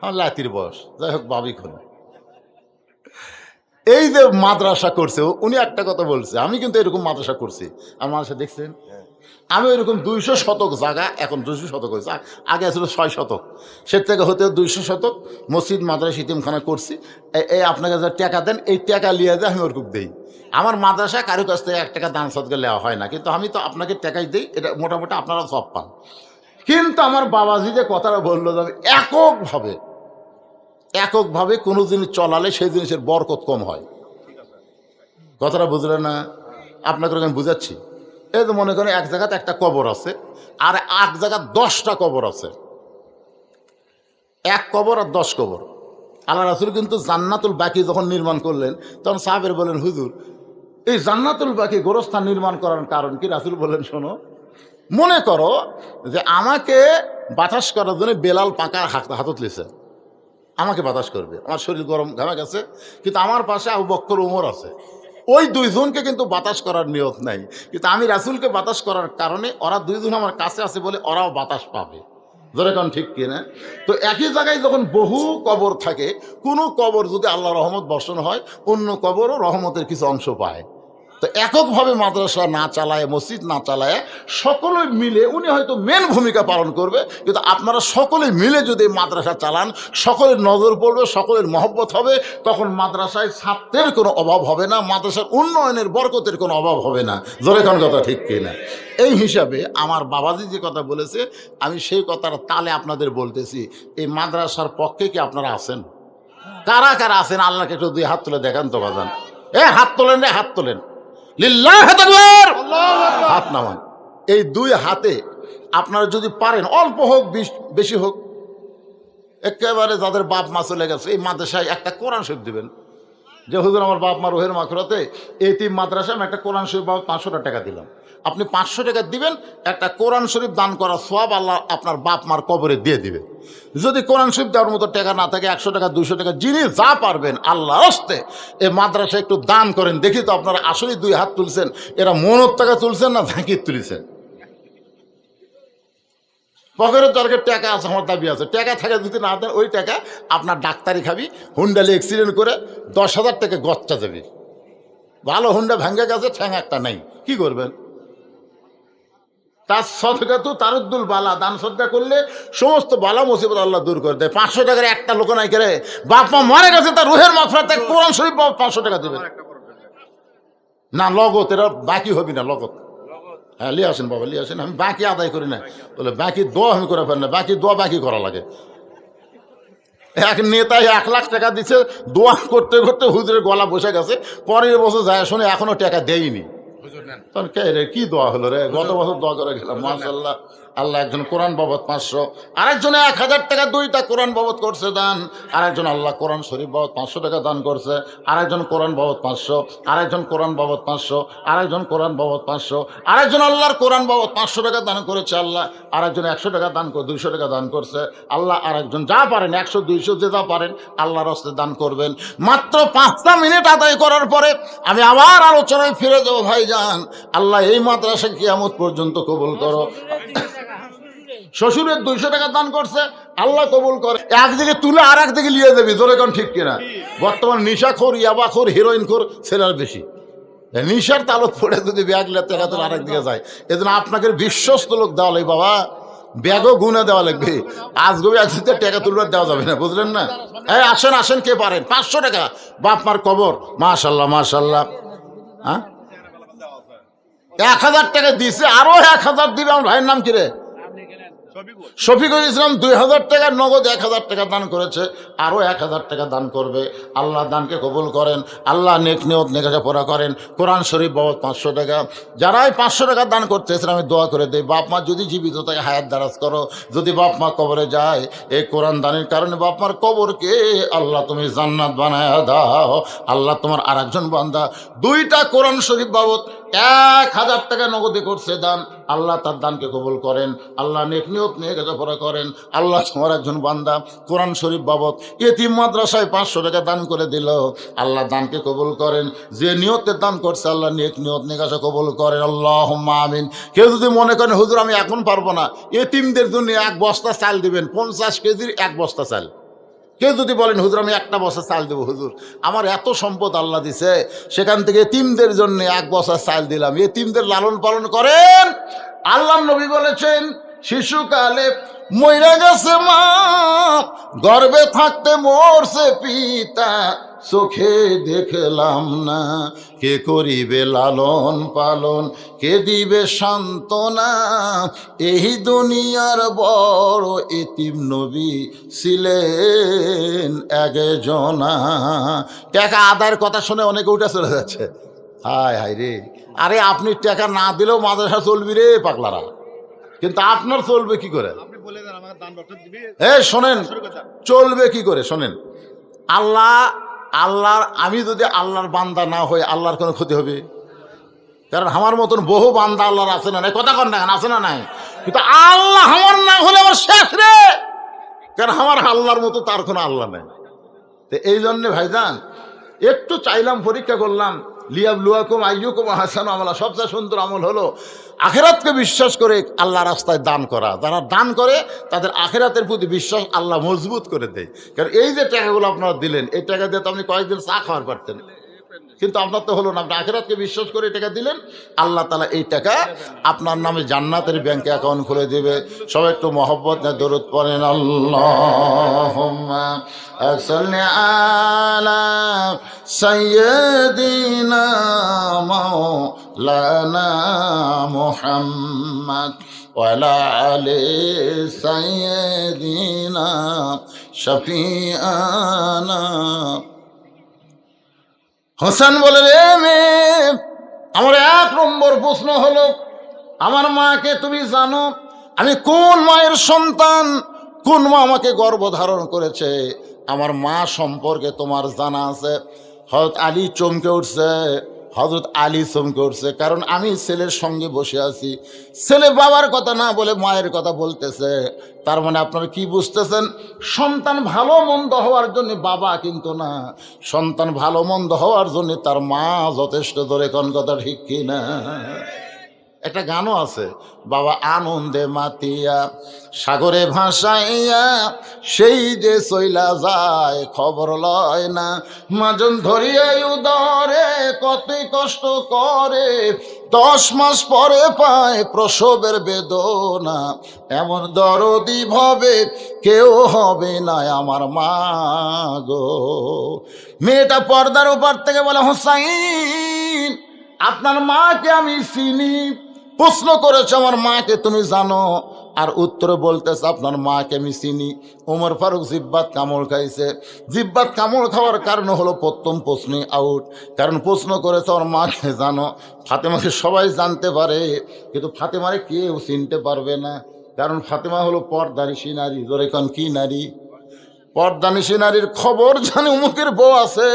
আমার লাতির বয়স। যাই হোক, বাবি খুন। এই যে মাদ্রাসা করছে, উনি একটা কথা বলছে, আমি কিন্তু এরকম মাদ্রাসা করছি। আর মাদ্রাসা দেখছেন, আমি এরকম 200 শতক জায়গা, এখন 200 শতক হয়েছে, আগে ছিল 6 শতক, সে থেকে হতে 200 শতক মসজিদ মাদ্রাসা ইতিমখানা করছি। এই আপনাকে যা টাকা দেন, এই টাকা লিয়ে যায় আমি ওরকম দেই। আমার মাদ্রাসা কারো কাছ থেকে 1 টাকা দান সদকা নেওয়া হয় না, কিন্তু আমি তো আপনাকে টাকাই দিই, এটা মোটামুটি আপনারা সব পান। কিন্তু আমার বাবাজি যে কথাটা বললো, যাবে এককভাবে কোনো জিনিস চলালে সেই জিনিসের বরকত কম হয়। কথাটা বুঝলেন না? আপনাকে আমি বুঝাচ্ছি। এই তো মনে করেন এক জায়গাতে একটা কবর আছে, আর এক জায়গায় 10টা কবর আছে। 1 কবর আর 10 কবর। আল্লাহ রাসূল কিন্তু জান্নাতুল বাকি যখন নির্মাণ করলেন, তখন সাহাবের বলেন, হুজুর এই জান্নাতুল বাকি গোরস্থান নির্মাণ করার কারণ কি? রাসূল বললেন, শোনো, মনে করো যে আমাকে বাতাস করার জন্য বেলাল পাকা হাতত লিছে, আমাকে বাতাস করবে, আমার শরীর গরম ঘামে গেছে, কিন্তু আমার পাশে আবু বকর ওমর আছে, ওই 2 জনকে কিন্তু বাতাস করার নিয়ত নাই, কিন্তু আমি রাসূলকে বাতাস করার কারণে ওরা 2 জন আমার কাছে আছে বলে ওরাও বাতাস পাবে। ধরে কারণ ঠিক কিনা? তো একই জায়গায় যখন বহু কবর থাকে, কোনো কবর যদি আল্লাহ রহমত বর্ষণ হয়, অন্য কবরও রহমতের কিছু অংশ পায়। তো এককভাবে মাদ্রাসা না চালায়, মসজিদ না চালায়, সকলে মিলে, উনি হয়তো মেন ভূমিকা পালন করবে, কিন্তু আপনারা সকলে মিলে যদি মাদ্রাসা চালান, সকলের নজর পড়বে, সকলের মহব্বত হবে, তখন মাদ্রাসায় ছাত্রের কোনো অভাব হবে না, মাদ্রাসার উন্নয়নের বরকতের কোনো অভাব হবে না। জোরে কোন কথা ঠিক কিনা? এই হিসাবে আমার বাবাজি যে কথা বলেছে, আমি সেই কথার তালে আপনাদের বলতেছি, এই মাদ্রাসার পক্ষে কি আপনারা আছেন? কারা কারা আছেন? আল্লাহকে একটু 2 হাত তুলে দেখান তো বাজান। হাত তোলেন রে, হাত তোলেন, লিল্লাহু আকবার, হাত নামান। এই 2 হাতে আপনারা যদি পারেন, অল্প হোক বেশি হোক, একেবারে যাদের বাপ মা চলে গেছে, এই মাদ্রাসায় একটা কোরআন শরীফ দিবেন। যে হুজুর আমার বাপ মা রোহের মাখরাতে এই 3 মাদ্রাসায় আমি একটা কোরআন শরীফ 500 টাকা দিলাম, আপনি 500 টাকা দিবেন, একটা কোরআন শরীফ দান করার সওয়াব আল্লাহ আপনার বাপ মার কবরে দিয়ে দিবে। যদি কোরআন শরীফ দেওয়ার মতো টাকা না থাকে, 100 টাকা 200 টাকা, যিনি যা পারবেন আল্লাহর হস্তে এই মাদ্রাসায় একটু দান করেন। দেখি তো আপনারা আসলেই 2 হাত তুলছেন, এরা মনের টাকা তুলছেন না ঝাঁকির তুলছেন? পকেটের দরকার টাকা আছে, আমার দাবি আছে, টাকা থাকে যদি না দেন, ওই টাকা আপনার ডাক্তারি খাবি, হুন্ডালি অ্যাক্সিডেন্ট করে 10,000 টাকা গচ্চা যাবে। ভালো হুন্ডা ভেঙে গেছে, ঠ্যাং একটা নাই, কি করবেন? তার সদকা তো তারুদ্দুল বালা, দান সদকা করলে সমস্ত বালা মুসিবত আল্লাহ দূর করে দেয়। 500 টাকার একটা লোক নাই করে, বাপ মা মরে গেছে, তার রুহের মাফরাতে কোরআন শরীফ 500 টাকা দেবে না, লগত এটা বাকি হবি না, লগত। হ্যাঁ লিয়ে আসেন বাবা, লিয়ে আসেন, আমি বাকি আদায় করি না। বলে বাকি দোয়া আমি করে পারি না, বাকি দোয়া বাকি করা লাগে। এক নেতায় 1 লাখ টাকা দিচ্ছে, দোয়া করতে করতে হুজুরের গলা বসে গেছে, পরের বছর যায় শুনে এখনো টাকা দেয়নি। তখন কে রে, কি দোয়া হলো রে, গত বছর দোয়া করে গেলাম, মাশাআল্লাহ। আল্লাহ একজন কোরআন বাবদ 500, আরেকজনে 1000 টাকা 2টা কোরআন বাবদ করছে দান, আরেকজন আল্লাহ কোরআন শরীফ বাবদ 500 টাকা দান করছে, আরেকজন কোরআন বাবদ 500, আরেকজন কোরআন বাবদ 500, আরেকজন কোরআন বাবদ 500, আরেকজন আল্লাহর কোরআন বাবদ 500 টাকা দান করেছে আল্লাহ, আরেকজন 100 টাকা দান করে 200 টাকা দান করছে আল্লাহ, আরেকজন যা পারেন 100 200 যে যা পারেন আল্লাহর রাস্তায় দান করবেন। মাত্র 5টা মিনিট আদায় করার পরে আমি আবার আলোচনায় ফিরে যাবো। ভাইজান, আল্লাহ এই মাদ্রাসা কিয়ামত পর্যন্ত কবুল করো। শ্বশুরের 200 টাকা দান করছে, আল্লাহ কবুল করে। একদিকে তুলে আর একদিকে লিয়ে দেবি, জোরে কোন ঠিক কিনা? বর্তমান নিশাখোর, ইয়াবাখোর, হিরোইনখোর ছেলের বেশি। নিশার তালত পড়ে যদি ব্যাগ লেতে তোর আরেক দিকে যায়, এজন্য আপনাকে বিশ্বস্ত লোক দেওয়া লাগবে বাবা, ব্যাগও গুনে দেওয়া লাগবে। আজগবি একসাথে টাকা তুলবার দেওয়া যাবে না, বুঝলেন না? এই আসেন আসেন, কে পারেন 500 টাকা বাপ মার কবর, মাশাল্লাহ মাশাল্লাহ। হ্যাঁ 1000 টাকা দিছে, আরো 1000 দিবে। আমার ভাইয়ের নাম কি রে? শফিকুল ইসলাম 2000 টাকা নগদ 1000 টাকা দান করেছে, আরো 1000 টাকা দান করবে। আল্লাহ দানকে কবুল করেন, আল্লাহ নেক নিয়ত নেকাজা পড়া করেন। কোরআন শরীফ বাবদ 500 টাকা, যারাই 500 টাকা দান করতে এসে আমি দোয়া করে দেই, বাপ মা যদি জীবিত থাকে হায়াত দারাজ করো, যদি বাপ মা কবরে যায় এই কোরআন দানের কারণে বাপ মার কবরকে আল্লাহ তুমি জান্নাত বানায় দাও। আল্লাহ তোমার আরেকজন বান্দা 2টা কোরআন শরীফ বাবদ 1000 টাকা নগদে করছে দান, আল্লাহ তার দানকে কবুল করেন, আল্লাহ নেক নিয়ত নিয়ে লেখাপড়া করেন। আল্লাহ তোমার একজন বান্দা কোরআন শরীফ বাবদ এতিম মাদ্রাসায় 500 টাকা দান করে দিল, আল্লাহ দানকে কবুল করেন। যে নিয়তে দান করছে আল্লাহ নেক নিয়ত নিকাশা কবুল করেন, আল্লাহুম্মা আমিন। কেউ যদি মনে করেন হুজুর আমি এখন পারবো না, এতিমদের জন্য 1 বস্তা চাল দিবেন, 50 কেজির 1 বস্তা চাল। কেউ যদি বলেন হুজুর আমি 1টা বস্তা চাল দেবো, হুজুর আমার এত সম্পদ আল্লাহ দিছে, সেখান থেকে এতিমদের জন্য 1 বস্তা চাল দিলাম, এতিমদের লালন পালন করেন। আল্লাহ নবী বলেছেন শিশুকালে মইরা গেছে মা, গর্ভে থাকতে মরছে পিতা, চোখে দেখলাম না, কে করিবে লালন পালন, কে দিবে সান্ত্বনা, এই দুনিয়ার বড় এতিম নবী ছিলেন একজনা। টাকা আদায়ের কথা শুনে অনেকে উঠে চলে যাচ্ছে, হায় হায় রে, আরে আপনি টাকা না দিলেও মাদ্রাসা চলবি রে পাগলারা, কিন্তু আপনার চলবে কি করে? শোনেন, চলবে কি করে শোনেন। আল্লাহর আমি যদি আল্লাহর বান্দা না হই, আল্লাহর কোনো ক্ষতি হবে? কারণ আমার মতন বহু বান্দা আল্লাহর আছে না নাই, কথা কন না আছে না নাই, কিন্তু আল্লাহ আমার না হলে আমার শেষ রে, কারণ আমার আল্লাহর মতো তার কোনো আল্লাহ নেই। তো এই জন্যে ভাইজান একটু চাইলাম, পরীক্ষা করলাম, লিয়াবলুয়াকুম আইয়ুকুম আহসানু আমালা। সবচেয়ে সুন্দর আমল হলো আখিরাতকে বিশ্বাস করে আল্লাহ রাস্তায় দান করা। যারা দান করে তাদের আখিরাতের প্রতি বিশ্বাস আল্লাহ মজবুত করে দেয়। কারণ এই যে টাকাগুলো আপনারা দিলেন, এই টাকা দিয়ে তো আপনি কয়েকদিন চা খাওয়ার পারতেন, কিন্তু আপনার তো হলো না। আপনি আখিরাতকে বিশ্বাস করে টাকা দিলেন, আল্লাহ তাআলা এই টাকা আপনার নামে জান্নাতের ব্যাংকে অ্যাকাউন্ট খুলে দেবে। সবাই একটু মহব্বত নিয়ে দরুদ পড়েন, আল্লাহুম্মা সাল্লি আলা সাইয়্যিদিনা মাওলানা মুহাম্মদ ওয়া আলা আলি সাইয়্যিদিনা শাফিআনা। হোসেন বলে রে মেয়ে, আমার 1 নম্বর প্রশ্ন হলো, আমার মাকে তুমি জানো? আমি কোন মায়ের সন্তান, কোন মা আমাকে গর্ভধারণ করেছে? আমার মা সম্পর্কে তোমার জানা আছে? হযরত আলী চমকে উঠছে, হযরত আলী চমকে উঠছে, কারণ আমি ছেলের সঙ্গে বসে আছি, ছেলে বাবার কথা না বলে মায়ের কথা বলতেছে। তার মানে আপনারা কি বুঝতেছেন? সন্তান ভালো মন্দ হওয়ার জন্য বাবা কিন্তু না, সন্তান ভালো মন্দ হওয়ার জন্য তার মা যথেষ্ট। ধরে কোন কথা ঠিক কি না? একটা গানও আছে, বাবা আনন্দে মাতিয়া সাগরে ভাসাইয়া সেই যে চইলা যায় খবর লয় না, মাজন ধরিয়াই উদরে কতই কষ্ট করে 10 মাস পরে পায় প্রসবের বেদনা, এমন দরদি ভবে কেউ হবে না আমার মা গো। মেয়েটা পর্দার ওপার থেকে বলে, হোসাইন আপনার মাকে আমি চিনি। প্রশ্ন করেছে আমার মাকে তুমি জানো? আর উত্তরে বলতেছে আপনার মাকে আমি চিনি। ওমর ফারুক জিব্বাত কামড় খাইছে। জিব্বাত কামড় খাওয়ার কারণ হলো প্রথম প্রশ্নই আউট, কারণ প্রশ্ন করেছে আমার মাকে জানো। ফাতেমাকে সবাই জানতে পারে, কিন্তু ফাতেমারে কেউ চিনতে পারবে না, কারণ ফাতেমা হলো পর্দানিশী নারী। জোরে কোন কি নারী? পর্দানিশী নারীর খবর জানি অমুকের বউ আছে,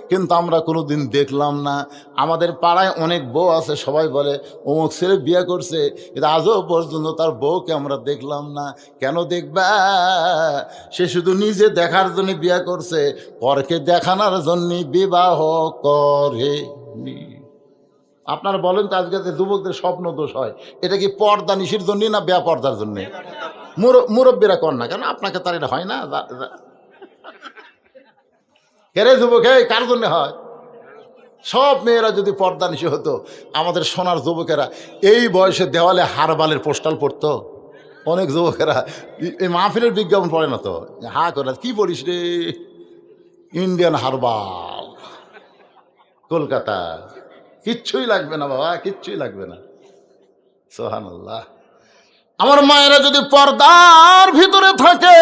কিন্তু আমরা কোনোদিন দেখলাম না। আমাদের পাড়ায় অনেক বউ আছে, সবাই বলে অমুক ছেলে বিয়ে করছে, কিন্তু আজও পর্যন্ত তার বউকে আমরা দেখলাম না। কেন দেখবা? সে শুধু নিজে দেখার জন্য বিয়ে করছে, পরকে দেখানোর জন্য বিবাহ করেনি। আপনারা বলেন তো আজকে যে যুবকদের স্বপ্ন দোষ হয়, এটা কি পর্দানিশীর জন্য না বেপর্দার জন্যে? মুরব্বীরা কর না কেন? আপনাকে তার এটা হয় না? কেরে যুবক, কার জন্য হয়? সব মেয়েরা যদি পর্দানিশী হতো, আমাদের সোনার যুবকেরা এই বয়সে দেওয়ালে হারবালের পোস্টাল পড়তো। অনেক যুবকেরা এই মাহফিলের বিজ্ঞাপন পড়ে না তো, হা করে কি পড়িস রে? Indian herbal, Kolkata. কিচ্ছুই লাগবে না বাবা, কিচ্ছুই লাগবে না। সুবহানাল্লাহ। আমার মায়েরা যদি পর্দার ভিতরে থাকে,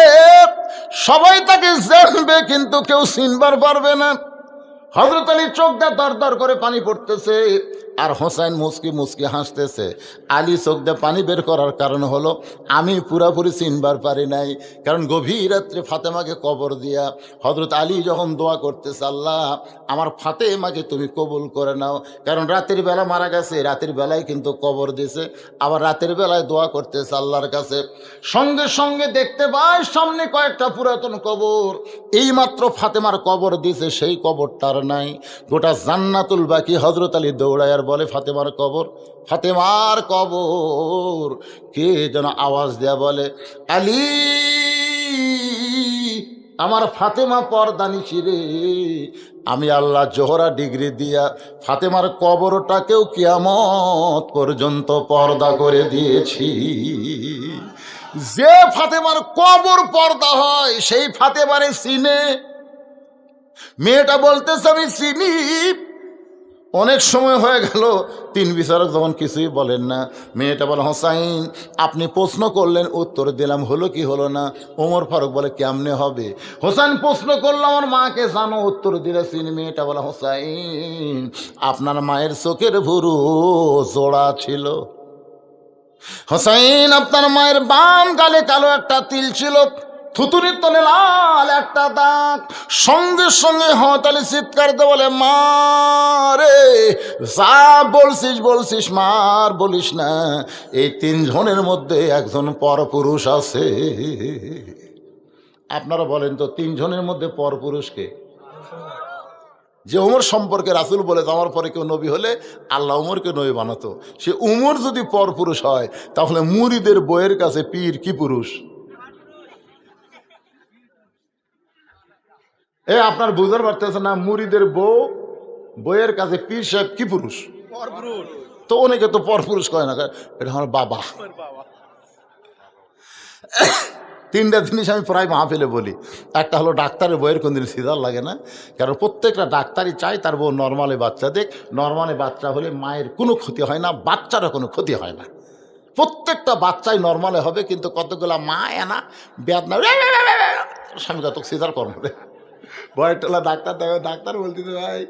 সবাই তাকে জানবে, কিন্তু কেউ চিনবার পারবে না। হযরত আলী চোখ দিয়ে দর দর করে পানি পড়তেছে, আর হোসেন মুচকি মুচকি হাসতেছে। আলী চোখ দিয়ে পানি বের করার কারণ হলো, আমি পুরাপুরি চিনবার পারি নাই, কারণ গভীর রাত্রে ফাতেমাকে কবর দিয়া হযরত আলী যখন দোয়া করতেছে, আল্লাহ আমার ফাতেমাকে তুমি কবুল করে নাও, কারণ রাতের বেলা মারা গেছে, রাতের বেলায় কিন্তু কবর দিয়েছে, আবার রাতের বেলায় দোয়া করতেছে আল্লাহর কাছে। সঙ্গে সঙ্গে দেখতে পায় সামনে কয়েকটা পুরাতন কবর। এইমাত্র ফাতেমার কবর দিয়েছে, সেই কবরটার নাই। গোটা জান্নাতুল বাকি হযরত আলী দৌড়ায় আর বলে, ফাতেমার কবর, ফাতেমার কবর। কে যেন আওয়াজ দেয়া বলে, আলী আমার ফাতেমা পর্দানিশী রে, আমি আল্লাহ জোহরা ডিগ্রি দিয়া ফাতেমার কবরটাকেও কিয়ামত পর্যন্ত পর্দা করে দিয়েছি। যে ফাতেমার কবর পর্দা হয়, সেই ফাতেমারে চিনে। মেয়েটা বলতেছে আমি চিনি। অনেক সময় হয়ে গেল, 3 বিচারক যখন কিছুই বলেন না, মেয়েটা বলে, হোসাইন আপনি প্রশ্ন করলেন, উত্তর দিলাম, হলো কি হলো না? ওমর ফারুক বলে, কেমনে হবে? হোসাইন প্রশ্ন করলাম আমার মাকে জানো? উত্তর দিলে চিনি। মেয়েটা বলে, হোসাইন আপনার মায়ের চোখের ভুরু জোড়া ছিল। হোসাইন আপনার মায়ের বাম গালে কালো একটা তিল ছিল, থুতুরির তলে লাল একটা দাগ। সঙ্গে সঙ্গে হতালি চিৎকার দিয়ে বলে, মা রে, যা বলছিস বলছিস, মার বলিস না। এই 3 জনের মধ্যে একজন পরপুরুষ আছে। আপনারা বলেন তো, 3 জনের মধ্যে পরপুরুষকে? যে উমর সম্পর্কে রাসূল বলে, আমার পরে কেউ নবী হলে আল্লাহ উমরকে নবী বানাতো। সে উমর যদি পরপুরুষ হয়, তাহলে মুরিদের বইয়ের কাছে পীর কি পুরুষ? আপনার বুঝতে পারতেছে না? মুরিদের বইয়ের কাছে পীর সাহেব কি পুরুষ? তো অনেকে তো পরপুরুষ কয় না, এটা আমার বাবা। 3টা জিনিস আমি প্রায় মাহফিলে বলি। একটা হলো, ডাক্তারের বইয়ের কোনদিন সিজার লাগে না, কারণ প্রত্যেকটা ডাক্তারই চায় তার বউ নর্মালি বাচ্চা দেখ। নর্মালি বাচ্চা হলে মায়ের কোনো ক্ষতি হয় না, বাচ্চারও কোনো ক্ষতি হয় না। প্রত্যেকটা বাচ্চাই নর্মালে হবে, কিন্তু কতগুলা মা এনা বেদনা, স্বামী কত সিজার কর্ম রে। বয়টেলা ডাক্তার দেখো, ডাক্তার বলতেছে, ভাই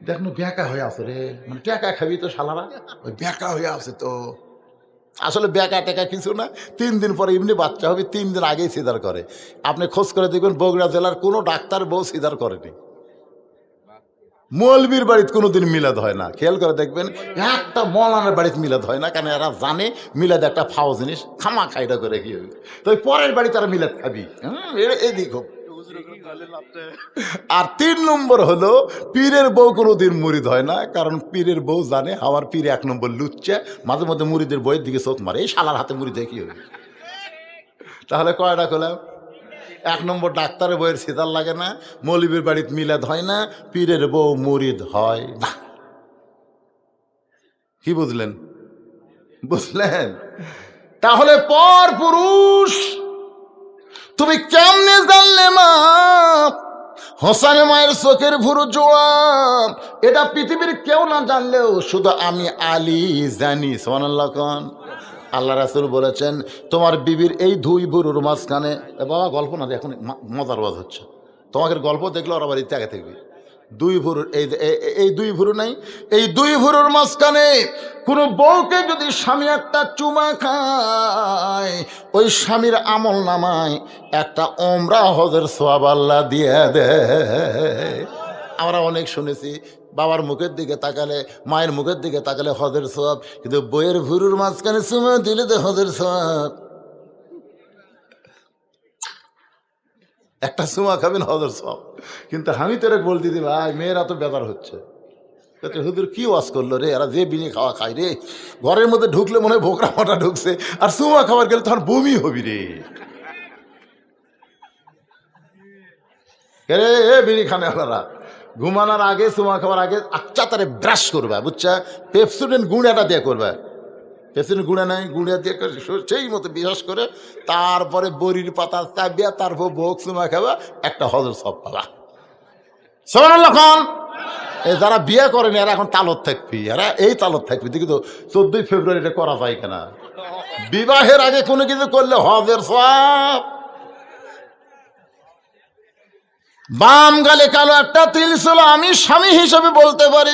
দেখ না ব্যাকা হয়ে আছে রে, মানে ট্যাকা খাবি তো শালারা, ওই ব্যাকা হয়ে আছে তো। আসলে ব্যাকা টেকা কিছু না, 3 দিন পরে এমনি বাচ্চা হবে, 3 দিন আগেই সিজার করে। আপনি খোঁজ করে দেখবেন, বগুড়া জেলার কোনো ডাক্তার বউ সিজার করেনি। মৌলবীর বাড়িতে কোনোদিন মিলাদ হয় না, খেয়াল করে দেখবেন। একটা মৌলানার বাড়িতে মিলাদ হয় না, কেন এরা জানে মিলাদ একটা ফাও জিনিস, খামা খাইটা করে কি হবে। তো পরের বাড়ি তারা মিলাদ খাবি, এদিক হোক। আর 3 নম্বর হলো পীরের বউ কোনোদিন মুরিদ হয় না, কারণ পীরের বউ জানে আমার পীর 1 নম্বর লুচ্চা, মাঝে মধ্যে মুরিদের বইয়ের দিকে চোখ মারে, এই শালার হাতে মুড়ি দেখি হবে। তাহলে কয়টা করলাম? 1 নম্বর ডাক্তারের বইয়ের সিদার লাগে না, মৌলবীর বাড়িতে মিলাদ হয় না, পীরের বউ মুরিদ হয় না। কি বুঝলেন? বুঝলেন? তাহলে পর পুরুষ তুমি কেমনে জানলে মা হোসেন মায়ের চোখের ভুরু জোড়া? এটা পৃথিবীর কেউ না জানলেও শুধু আমি আলী জানি। সুবহানাল্লাহ কোন? আল্লাহ রাসূল বলেছেন তোমার বিবির এই 2 ভুরুর মাঝখানে, বাবা গল্প না, এখন মজার বাজ হচ্ছে, তোমাকে গল্প দেখলে ওরা বাড়িতে আগে থাকবে। 2 ভুরুর এই 2 ভুরু নাই, এই 2 ভুরুর মাঝখানে কোনো বউকে যদি স্বামী একটা চুমা খায়, ওই স্বামীর আমল নামায় একটা ওমরা হজের সওয়াব আল্লাহ দিয়ে দেয়। আমরা অনেক শুনেছি বাবার মুখের দিকে তাকালে, মায়ের মুখের দিকে তাকালে হজের সওয়াব, কিন্তু বইয়ের ভুরুর মাঝখানে চুমা দিলে তো হজের সওয়াব। একটা চুমা খাবেন হজের সওয়াব। কিন্তু আমি তোরে বলতে দিই ভাই, মেয়েরা তো বেজার হচ্ছে, হুজুর কি ওয়াজ করলো রে, এরা যে বিনি খাওয়া খায় রে, ঘরের মধ্যে ঢুকলে মনে হয় ভোকরা মোটা ঢুকছে, আর চুমা খাবার গেলে তখন বমি হবি রে। এ বিড়ি খানে আপনারা ঘুমানোর আগে, চুমা খাবার আগে আচ্ছা তারে ব্রাশ করবা, বুঝছা? পেপসুডেন্ট গুঁড়াটা দিয়ে করবা, পেপসুডেন্ট গুঁড়া নাই, গুঁড়া দিয়ে সেই মতো বিশ্বাস করে, তারপরে বড়ির পাতা চাবিয়া, তারপর ভোগ চুমা খাবা, একটা হজর সব পাবা। সুবহানাল্লাহ খান। এই যারা বিয়ে করেন এরা এখন তালত থাকবি, এরা এই তালত থাকবি। দেখি তো 14 ফেব্রুয়ারি এটা করা যায় কিনা। বিবাহের আগে কোনো কিছু করলে হজের সওয়াব। বাম গালে কালো একটা তিল ছিল, আমি স্বামী হিসেবে বলতে পারি,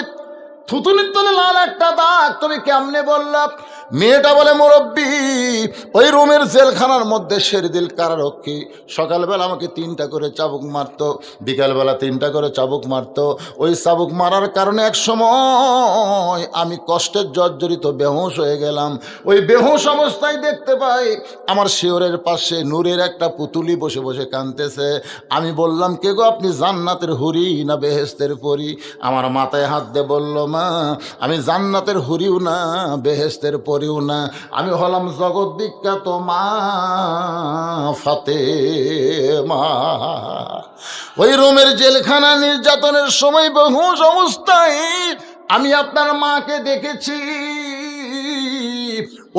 থুতুনির তলে লাল একটা দাগ, তুমি কেমনে বললা? মেয়েটা বলে মুরব্বী, ওই রুমের জেলখানার মধ্যে শেরদিল কারারক্ষী সকালবেলা আমাকে 3টা করে চাবুক মারতো, বিকালবেলা 3টা করে চাবুক মারতো। ওই চাবুক মারার কারণে এক সময় আমি কষ্টের জর্জরিত বেহুশ হয়ে গেলাম। ওই বেহুশ অবস্থায় দেখতে পাই আমার শিওরের পাশে নূরের একটা পুতুলি বসে বসে কাঁদতেছে। আমি বললাম, কে গো আপনি, জান্নাতের হুরি না বেহেশতের পরি? আমার মাথায় হাত দিয়ে বলল, মা আমি জান্নাতের হুরিও না বেহেশতের পরিও না, আমি হলাম জগৎ বিখ্যাত মা ফাতেমা। ওই রোমের জেলখানা নির্যাতনের সময় বেহুশ অবস্থায় আমি আপনার মাকে দেখেছি।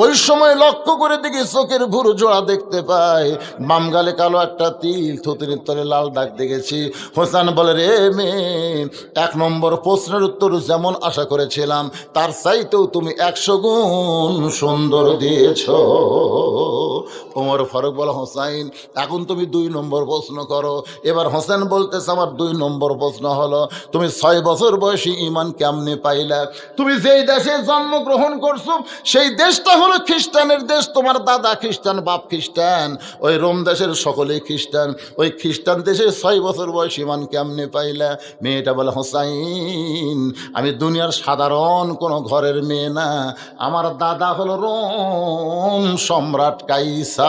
ওই সময় লক্ষ্য করে দেখি চোখের ভুরু জোড়া দেখতে পাই, বাম গালে কালো একটা তিল, থুতনির তলে লাল দাগ দেখেছি। হোসেন বলে, রে মেয়ে, 1 নম্বর প্রশ্নের উত্তর যেমন আশা করেছিলাম তার চাইতেও তুমি 100 গুণ সুন্দর দিয়েছ। ওমর ফারুক বলে, হোসাইন এখন তুমি 2 নম্বর প্রশ্ন করো। এবার হোসেন বলতেছে, আমার 2 নম্বর প্রশ্ন হলো, তুমি 6 বছর বয়সী ঈমান কেমনে পাইলা? তুমি যেই দেশে জন্মগ্রহণ করছো সেই দেশটা হলো খ্রিস্টানের দেশ, তোমার দাদা খ্রিস্টান, বাপ খ্রিস্টান, ওই রোম দেশের সকলেই খ্রিস্টান, ওই খ্রিস্টান দেশে 6 বছর বয়স ঈমান কেমনে পাইলা? মেয়েটা বলে, হোসাইন আমি দুনিয়ার সাধারণ কোনো ঘরের মেয়ে না, আমার দাদা হলো রোম সম্রাট কাইসার।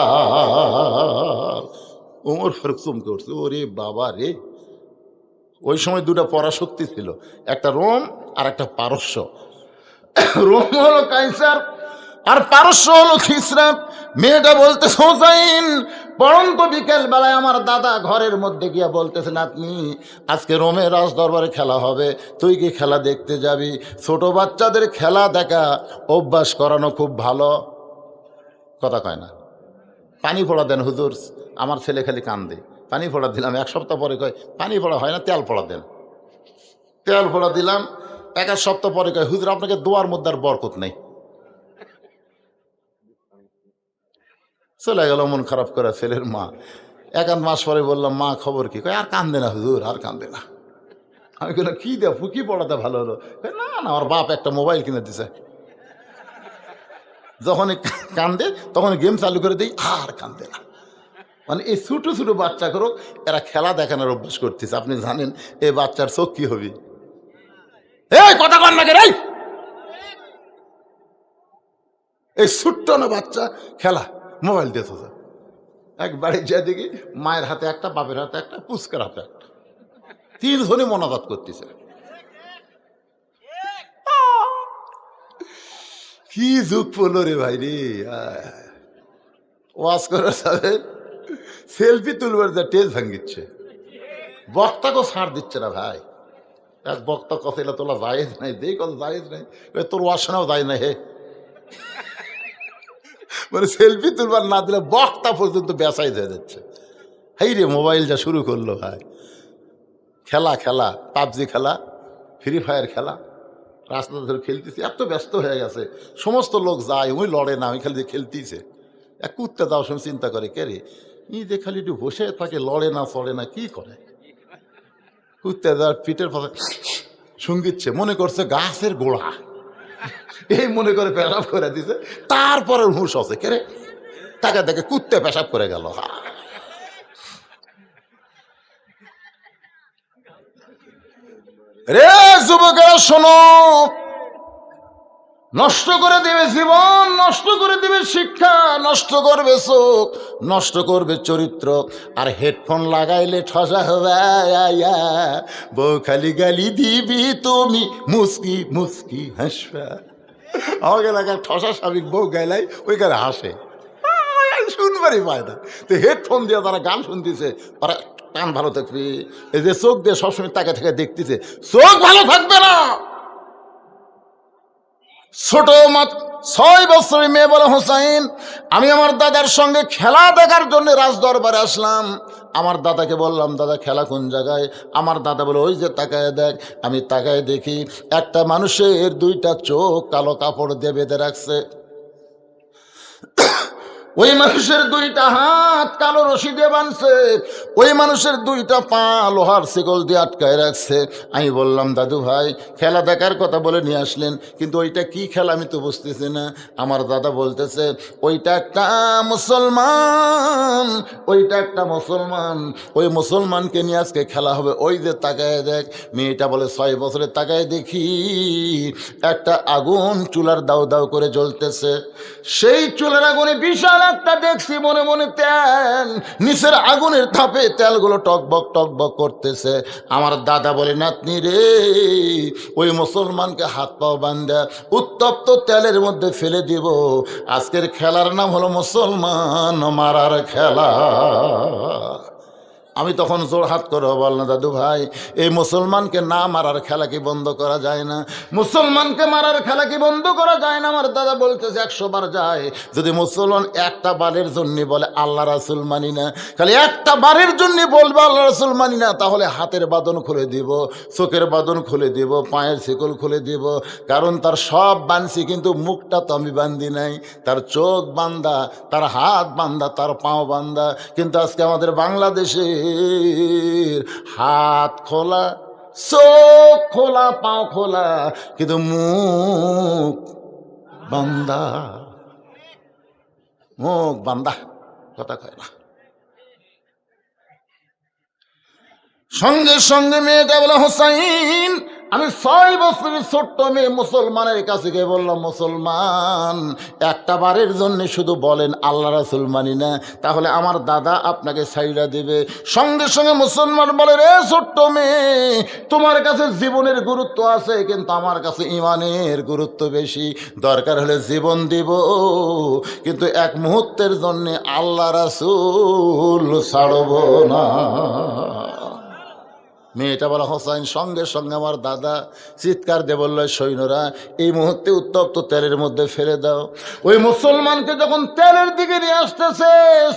ওমর ফারুক চমকে উঠছে, ওরে বাবা রে। ওই সময় 2টা পরাশক্তি ছিল, একটা রোম আর একটা পারস্য। রোম হলো কাইসার আর পারস্য হলো খিসরা। মেয়েটা বলতেছে, হোসাইন পরন্ত বিকেল বেলায় আমার দাদা ঘরের মধ্যে গিয়া বলতেছেন, আপনি আজকে রোমের রাজ দরবারে খেলা হবে, তুই কি খেলা দেখতে যাবি? ছোট বাচ্চাদের খেলা দেখা অভ্যাস করানো খুব ভালো। কথা কয় না, পানি পড়া দেন হুজুর, আমার ছেলে খালি কান্দে। পানি পড়া দিলাম, 1 সপ্তাহ পরে কয় পানি পড়া হয় না, তেল পড়া দেন। তেল পড়া দিলাম, 1 সপ্তাহ পরে কয় হুজুর আপনাকে দোয়ার মধ্যে আর বরকত নেই। চলে গেল মন খারাপ করে ছেলের মা। 1 মাস পরে বললাম, মা খবর কি? কয় আর কান্দে না হুজুর, আর কান্দে না। আমি বললাম, কি দেখ কি পড়াতে ভালো হলো? না না, আমার বাপ একটা মোবাইল কিনে দিছে। যখনই কান্দে তখন গেম চালু করে দিই, আর কান্দে না। মানে এই ছোটো ছোটো বাচ্চা করো, এরা খেলা দেখানোর অভ্যাস করতেছে। আপনি জানেন এই বাচ্চার চোখ কি হবে? এই কথা কন না রে, এই ছোট্ট না বাচ্চা খেলা মোবাইল দিয়ে এক বাড়ি যা দেখি মায়ের হাতে একটা, বাপের হাতে একটা, পুচকার হাতে একটা, তিনজনই মোনাজাত করতেছে। কি যুগ পড়লো রে ভাই রে। ওয়াজ করার সাথে সেলফি তুলবার যা টেজ ভাঙ্গিচ্ছে, বক্তাকেও ছাড় দিচ্ছে না ভাই। এক বক্তা কথা এলা তোলা জায়েজ নাই, দেই কথা জায়েজ নাই, তোর ওয়াজ শোনাও যায় না হে। মানে সেলফি তুলবার না দিলে বক্তা পর্যন্ত বেসাই হয়ে যাচ্ছে। হেই রে মোবাইল যা শুরু করলো ভাই, খেলা খেলা, পাবজি খেলা, ফ্রি ফায়ার খেলা, রাস্তা ধরে খেলতেছি, এত ব্যস্ত হয়ে গেছে। সমস্ত লোক যায়, ওই লড়ে না, আমি খালি যে খেলতেছে। এক কুত্তে যাওয়ার সময় চিন্তা করে, কে রে ই যে খালি একটু বসে থাকে, লড়ে না চড়ে না, কি করে? কুত্তে যাওয়ার পিঠের পাশে শুঙ্গিচ্ছে, মনে করছে গাছের গোড়া, এই মনে করে পেশাব করে দিছে। তারপরে হুঁশ আছে, কে রে তাকে দেখে কুত্তে পেশাব করে গেল। রে যুবকেরা শোনো, নষ্ট করে দিবে জীবন, নষ্ট করে দিবে শিক্ষা, নষ্ট করবে চোখ, নষ্ট করবে চরিত্র। আর হেডফোন লাগাইলে ঠসা হবে, বউ খালি গালি দিবি তুমি মুস্কি মুস্কি হাসবা। আমার এলাকায় ঠসা স্বাভাবিক বউ গাইলাই ওইখানে হাসে, শুনবারই পায় না। তো হেডফোন দিয়ে তারা গান শুনতেছে, তারা কান ভালো থাকবে। এই যে চোখ দিয়ে সবসময় তাকে থেকে দেখতেছে, চোখ ভালো থাকবে না। ছোট 6 বছরের মেয়ে বলে, হোসাইন আমি আমার দাদার সঙ্গে খেলা দেখার জন্য রাজদরবারে আসলাম। আমার দাদাকে বললাম, দাদা খেলা কোন জায়গায়? আমার দাদা বলে, ওই যে তাকায় দেখ। আমি তাকায় দেখি একটা মানুষের 2টা চোখ কালো কাপড় দিয়ে বেঁধে রাখছে, ওই মানুষের 2টা হাত কালো রশি দিয়ে বাঁধছে, ওই মানুষের 2টা পা লোহার শিকল দিয়ে আটকায় রাখছে। আমি বললাম, দাদু ভাই খেলা দেখার কথা বলে নিয়ে আসলেন, কিন্তু ওইটা কি খেলা আমি তো বুঝতেছি না। আমার দাদা বলতেছে, ওইটা একটা মুসলমান, ওইটা একটা মুসলমান, ওই মুসলমানকে নিয়ে আজকে খেলা হবে। ওই যে তাকায় দেখ। মেয়েটা বলে, 6 বছরে তাকায় দেখি একটা আগুন চুলার দাউ দাউ করে জ্বলতেছে। সেই চুলার আগুনে বিশাল একটা দেখছি, মনে মনে তেল, নিচের আগুনের তাপে তেলগুলো টকবক টকবক করতেছে। আমার দাদা বলে, নাতনি রে, ওই মুসলমানকে হাত পাও বান্ধা উত্তপ্ত তেলের মধ্যে ফেলে দিব। আজকের খেলার নাম হলো মুসলমান মারার খেলা। আমি তখন জোর হাত করে বললাম, দাদু ভাই এই মুসলমানকে না মারার খেলা কি বন্ধ করা যায় না? মুসলমানকে মারার খেলা কি বন্ধ করা যায় না? আমার দাদা বলতেছে, 100 বার যায়। যদি মুসলমান একটা বারের জন্য বলে আল্লাহ রাসূল মানি না, খালি একটা বারের জন্য বলবে আল্লাহ রাসূল মানি না, তাহলে হাতের বাঁধন খুলে দিব, চোখের বাঁধন খুলে দিব, পায়ের শিকল খুলে দিব। কারণ তার সব বাঁধছি, কিন্তু মুখটা তো আমি বান্ধি নাই। তার চোখ বান্ধা, তার হাত বান্ধা, তার পাও বান্ধা। কিন্তু আজকে আমাদের বাংলাদেশে হাত খোলা, চোখ খোলা, পাও খোলা, কিন্তু মুখ বান্দা, মুখ বান্দা, কথা কয় না। সঙ্গে সঙ্গে মেয়েটা বলে, হোসাইন আমি 6 বছরের ছোট্ট মেয়ে মুসলমানের কাছে গিয়ে বললাম, মুসলমান একটা বারের জন্য শুধু বলেন আল্লাহ রাসূল মানি না, তাহলে আমার দাদা আপনাকে ছাইড়া দিবে। সঙ্গে সঙ্গে মুসলমান বলে, রে ছোট্ট মেয়ে, তোমার কাছে জীবনের গুরুত্ব আছে, কিন্তু আমার কাছে ইমানের গুরুত্ব বেশি। দরকার হলে জীবন দিব, কিন্তু এক মুহূর্তের জন্য আল্লাহ রাসূল ছাড়ব না। মেয়েটা বলা, হোসাইন সঙ্গে সঙ্গে আমার দাদা চিৎকার দিয়ে বলল, সৈন্যরা এই মুহূর্তে উত্তপ্ত তেলের মধ্যে ফেলে দাও। ওই মুসলমানকে যখন তেলের দিকে নিয়ে আসতেছে,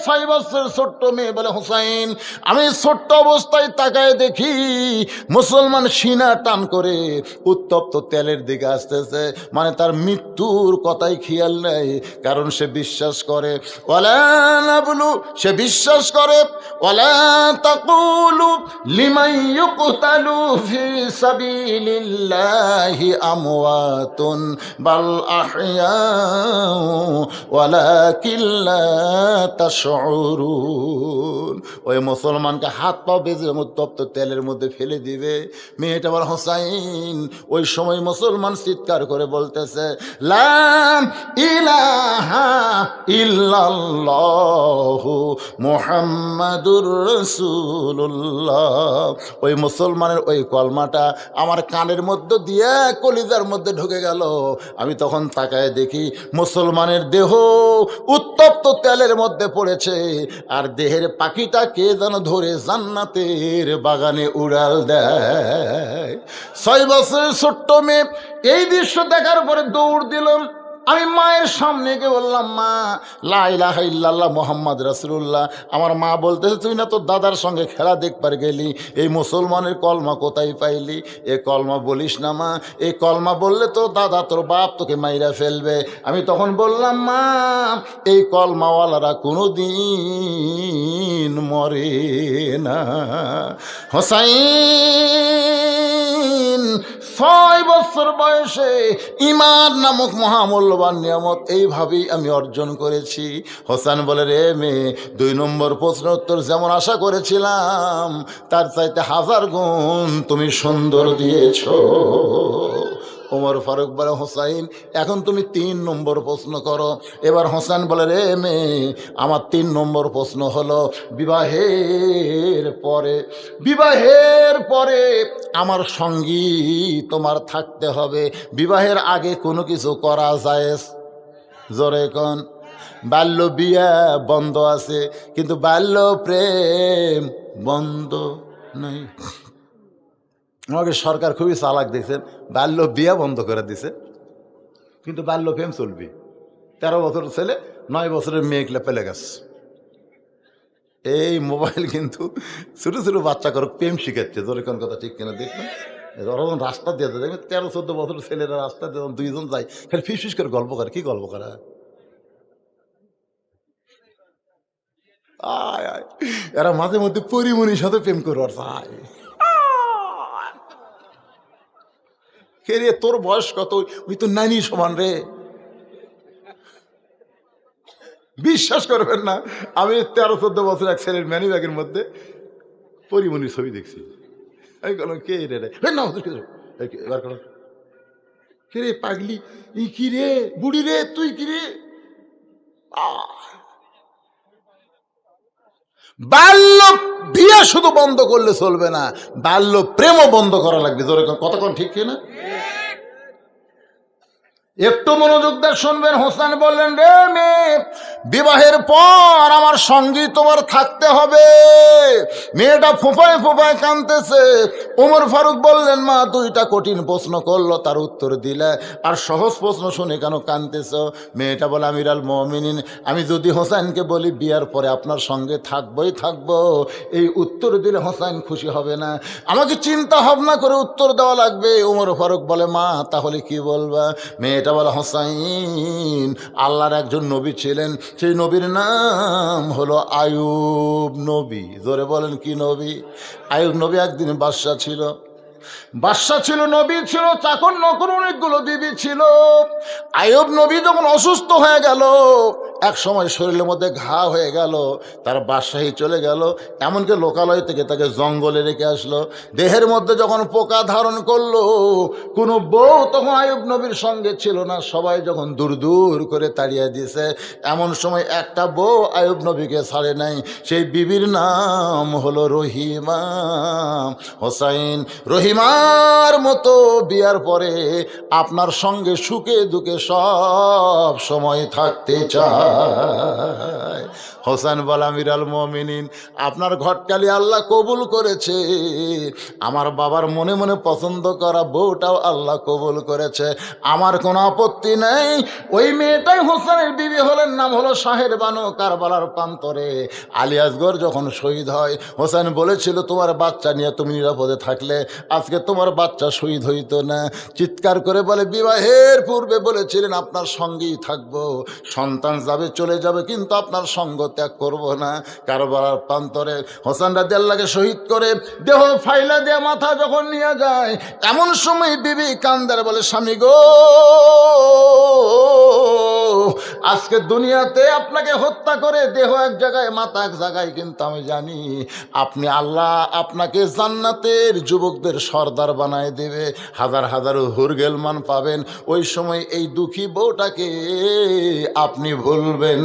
6 বছরের ছোট্ট মেয়ে বলে, হোসাইন আমি ছোট্ট অবস্থায় তাকায় দেখি মুসলমান সিনা টান করে উত্তপ্ত তেলের দিকে আসতেছে। মানে তার মৃত্যুর কথাই খেয়াল নেই, কারণ সে বিশ্বাস করে ওয়ালা নাবলু, সে বিশ্বাস করে ওয়ালা তাকুলু লিমান ইউকতালু ফি সাবিলিল্লাহি আমওয়াতুন বাল আহইয়াউ ওয়ালাকিন লা তাশউরুন। ওই মুসলমানকে হাত পা বেঁধে উত্তপ্ত তেলের মধ্যে ফেলে দিবে। মেয়েটা বলে, হোসাইন। ওই সময় মুসলমান চিৎকার করে বলতেছে, লা ইলাহা ইল্লাল্লাহু মুহাম্মাদুর রাসূলুল্লাহ। ওই মুসলমানের ওই কলমাটা আমার কানের মধ্যে দিয়ে কলিজার মধ্যে ঢুকে গেল। আমি তখন তাকায় দেখি মুসলমানের দেহ উত্তপ্ত তেলের মধ্যে পড়েছে, আর দেহের পাখিটা কে যেন ধরে জান্নাতের বাগানে উড়াল দেয়। 6 বছরের ছোট্ট মেয়ে এই দৃশ্য দেখার পরে দৌড় দিলাম। আমি মায়ের সামনে গিয়ে বললাম, মা, লা ইলাহা ইল্লাল্লাহ মুহাম্মদ রাসূলুল্লাহ। আমার মা বলতেছে, তুই না তোর দাদার সঙ্গে খেলা দেখবার গেলি, এই মুসলমানের কলমা কোথায় পাইলি? এ কলমা বলিস না মা, এই কলমা বললে তো দাদা তোর বাপ তোকে মাইরা ফেলবে। আমি তখন বললাম, মা, এই কলমাওয়ালারা কোনো দিন মরে না। হোসাইন 6 বছর বয়সে ঈমান নামক মহামূল্যবান নিয়ামত এইভাবেই আমি অর্জন করেছি। হোসেন বলে, রে মেয়ে, 2 নম্বর প্রশ্ন উত্তর যেমন আশা করেছিলাম তার চাইতে 1000 গুণ তুমি সুন্দর দিয়েছ। ওমর ফারুক বলে, হোসাইন, এখন তুমি 3 নম্বর প্রশ্ন করো। এবার হোসেন বলে, রে মেয়ে, আমার 3 নম্বর প্রশ্ন হলো, বিবাহের পরে আমার সঙ্গী তোমার থাকতে হবে। বিবাহের আগে কোনো কিছু করা যায়? জোরে কোন? বাল্য বিয়া বন্ধ আছে, কিন্তু বাল্য প্রেম বন্ধ নাই। আমাকে সরকার খুবই চালাক দেখছেন, বাল্য বিয়া বন্ধ করে দিছে, কিন্তু বাল্য প্রেম চলবে। 13 বছর ছেলে 9 বছরের মেয়েগুলো পেলে গেছে। এই মোবাইল কিন্তু ছোটো ছোটো বাচ্চা করে প্রেম শিখাচ্ছে। জোরে কোন কথা ঠিক কিনা দেখবেন? যখন রাস্তা দিয়ে দেখবেন 13-14 বছরের ছেলেরা রাস্তা দিয়ে 2 জন যায়, খালি ফিস করে গল্প করে। কি গল্প করা? আয় আয়, এরা মাঝে মধ্যে পরিমণির সাথে প্রেম করবার চায়। কে রে, তোর বয়স কত? ওই তো নানি সমান রে। বিশ্বাস করবেন না, আমি 13-14 বছর এক ছেলের ম্যানি ব্যাগের মধ্যে পরিমণির ছবি দেখছি। আমি বললাম, কে রে? না, কে রে পাগলি? ই কি রে, বুড়ি রে, তুই কি রে? বাল্য বিয়ে শুধু বন্ধ করলে চলবে না, বাল্য প্রেমও বন্ধ করা লাগবে। জোরে কতক্ষণ ঠিক কিনা? একটু মনোযোগ দিয়ে শুনবেন। হোসেন বললেন, রে মেয়ে, বিবাহের পর আমার সঙ্গী তোমার থাকতে হবে। মেয়েটা ফোঁপায় ফোঁপায় কাঁদতেছে। ওমর ফারুক বললেন, মা, 2টা কঠিন প্রশ্ন করলো, তার উত্তর দিলে, আর সহজ প্রশ্ন শুনে কেন কাঁদতেছ? মেয়েটা বলে, আমিরাল মুমিনিন, আমি যদি হোসেনকে বলি বিয়ার পরে আপনার সঙ্গে থাকবই থাকবো, এই উত্তর দিলে হোসেন খুশি হবে না, আমাকে চিন্তা ভাবনা করে উত্তর দেওয়া লাগবে। ওমর ফারুক বলে, মা, তাহলে কি বলবা? মেয়েটা বলে, হোসাইন, আল্লাহর একজন নবী ছিলেন, সেই নবীর নাম হলো আয়ুব নবী। জোরে বলেন, কি নবী? আয়ুব নবী একদিন বাদশা ছিল, নবী ছিল, চাকর নকর অনেকগুলো বিবি ছিল। আয়ুব নবী যখন অসুস্থ হয়ে গেল, এক সময় শরীরের মধ্যে ঘা হয়ে গেল, তার বাদশাহী চলে গেল, এমনকি লোকালয় থেকে তাকে জঙ্গলে রেখে আসলো। দেহের মধ্যে যখন পোকা ধারণ করলো, কোনো বউ তখন আয়ুব নবীর সঙ্গে ছিল না, সবাই যখন দূর দূর করে তাড়িয়ে দিয়েছে, এমন সময় একটা বউ আয়ুব নবীকে ছাড়ে নাই। সেই বিবির নাম হলো রহিমা। হোসাইন, রহিমার মতো বিয়ার পরে আপনার সঙ্গে সুখে দুঃখে সব সময় থাকতে চায়। হোসেন বলে, আমিরাল মুমিনিন, আপনার ঘটকালি আল্লাহ কবুল করেছে, আমার বাবার মনে মনে পছন্দ করা বউটাও আল্লাহ কবুল করেছে, আমার কোনো আপত্তি নেই। ওই মেয়েটাই হোসেনের বিবি হলেন, নাম হলো শাহের বানু। কারবালার প্রান্তরে আলী আসগর যখন শহীদ হয়, হোসেন বলেছিল, তোমার বাচ্চা নিয়ে তুমি নিরাপদে থাকলে আজকে তোমার বাচ্চা শহীদ হইতো না। চিৎকার করে বলে, বিবাহের পূর্বে বলেছিলেন আপনার সঙ্গেই থাকবো, সন্তান যাবে চলে যাবে, কিন্তু আপনার সঙ্গ ত্যাগ করব না। কারবালার প্রান্তরে হোসেন রাদিয়াল্লাহকে শহীদ করে দেহ ফাইলা দিয়ে মাথা যখন নিয়ে যায়, এমন সময় বিবি কান্দার বলে, স্বামী গো, আজকে দুনিয়াতে আপনাকে হত্যা করে দেহ এক জায়গায় মাথা এক জায়গায়, কিন্তু আমি জানি আপনি আল্লাহ আপনাকে জান্নাতের যুবকদের সর্দার বানায় দেবে, হাজার হাজার হুরগেলমান পাবেন। ওই সময় এই দুঃখী বউটাকে আপনি ভুলবেন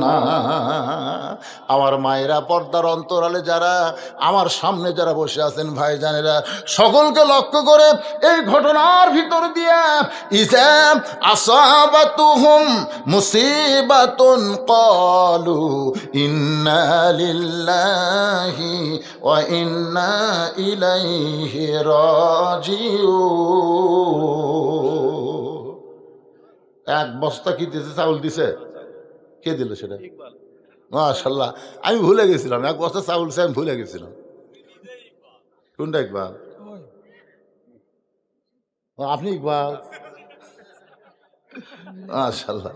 না। আমার মায়েরা, পর্দার অন্তরালে যারা, আমার সামনে যারা বসে আছেন ভাইজানেরা, সকলকে লক্ষ্য করে এই ঘটনার ভিতর দিয়া ইজা আসাবাতুহুম মুসিবাতুন ক্বালু ইন্না লিল্লাহি ওয়া ইন্না ইলাইহি রাজিউন। এক বস্তা কি দিয়েছে? চাউল দিছে? কে দিল সেটা? মাশাআল্লাহ, আমি ভুলে গেছিলাম। এক বস্তা চাউল আমি ভুলে গেছিলাম। কোনটা ইকবাল? আপনি ইকবাল? মাশাআল্লাহ।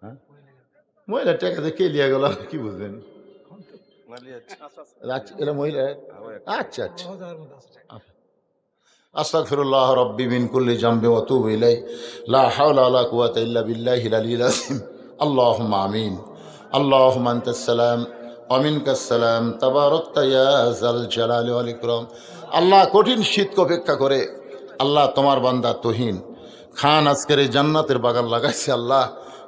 হ্যাঁ, মহিলা টাকাতে কে লিয়া গেল কি বুঝলেন? এটা মহিলা? আচ্ছা আচ্ছা। আস্তাগফিরুল্লাহ রাব্বি মিন কুল্লি জামবি ওয়া আতুবু ইলাইহি লা হাওলা ওয়া লা কুওয়াতা ইল্লা বিল্লাহিল আলিয়্যিল আযীম। আল্লাহুম্মা আমিন। আল্লাহুম্মা আনতাস সালাম ওয়া মিনকাস সালাম তাবারাকতা ইয়া যাল জালালি ওয়াল ইকরাম। আল্লাহ, কঠিন শীতকে অপেক্ষা করে আল্লাহ তোমার বান্দা তুহিন খান আজকের এই জান্নাতের বাগান লাগাইছে। আল্লাহ,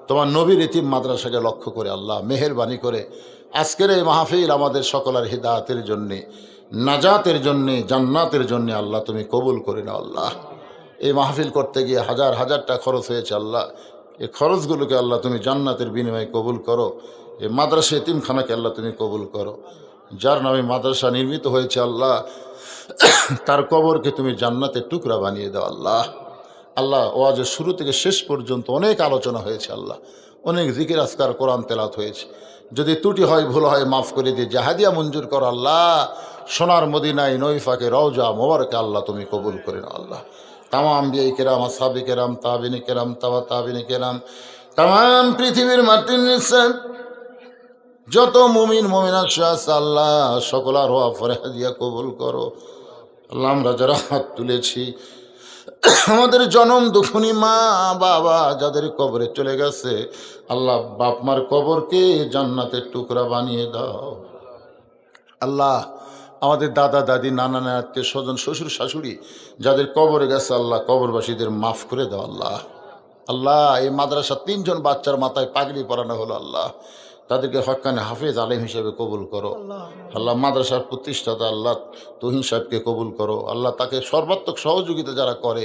তোমার নবীর ইতিম মাদ্রাসাকে লক্ষ্য করে আল্লাহ মেহেরবানি করে আজকের এই মাহফিল আমাদের সকলের হিদায়াতের জন্যে, নাজাতের জন্যে, জান্নাতের জন্যে আল্লাহ তুমি কবুল করে নাও। আল্লাহ, এই মাহফিল করতে গিয়ে হাজার হাজার টাকা খরচ হয়েছে আল্লাহ, এই খরচগুলোকে আল্লাহ তুমি জান্নাতের বিনিময়ে কবুল করো। এই মাদ্রাসা এতিমখানাকে আল্লাহ তুমি কবুল করো। যার নামে মাদ্রাসা নির্মিত হয়েছে আল্লাহ, তার কবরকে তুমি জান্নাতের টুকরা বানিয়ে দাও। আল্লাহ, আল্লাহ ওয়াজের শুরু থেকে শেষ পর্যন্ত অনেক আলোচনা হয়েছে আল্লাহ, অনেক জিকির আজকার কোরআন তেলাওয়াত হয়েছে। যদি ত্রুটি হয়, ভুল হয়, মাফ করে দিয়ে জাহাদিয়া মঞ্জুর করো আল্লাহ। সোনার মদিনায় নৈফাকে রওজা মোবারকে আল্লাহ তুমি কবুল করে নাও। আল্লাহ, তামাম আম্বিয়া কেরাম, আসহাবে কেরাম, তাবিনে কেরাম, তাবিনে কেরাম, তামাম পৃথিবীর মাটির নিচে যত মুমিন মুমিনাত আছে আল্লাহ, সকলার হওয়া ফরহাদিয়া কবুল করো। আল্লাহ, আমরা যারা হাত তুলেছি, আমাদের জনম দুঃখনী মা বাবা যাদের কবরে চলে গেছে আল্লাহ, বাপ মার কবরকে জান্নাতের টুকরা বানিয়ে দাও। আল্লাহ, আমাদের দাদা দাদি, নানা নানা, আত্মীয় স্বজন, শ্বশুর শাশুড়ি যাদের কবরে গেছে আল্লাহ, কবরবাসীদের মাফ করে দাও। আল্লাহ, আল্লাহ, এই মাদ্রাসা 3 জন বাচ্চার মাথায় পাগড়ি পরানো হলো আল্লাহ, তাদেরকে হক্কানে হাফেজ আলেম হিসেবে কবুল করো। আল্লাহ, মাদ্রাসার প্রতিষ্ঠাতা আল্লাহ তুহিন সাহেবকে কবুল করো। আল্লাহ, তাকে সর্বাত্মক সহযোগিতা যারা করে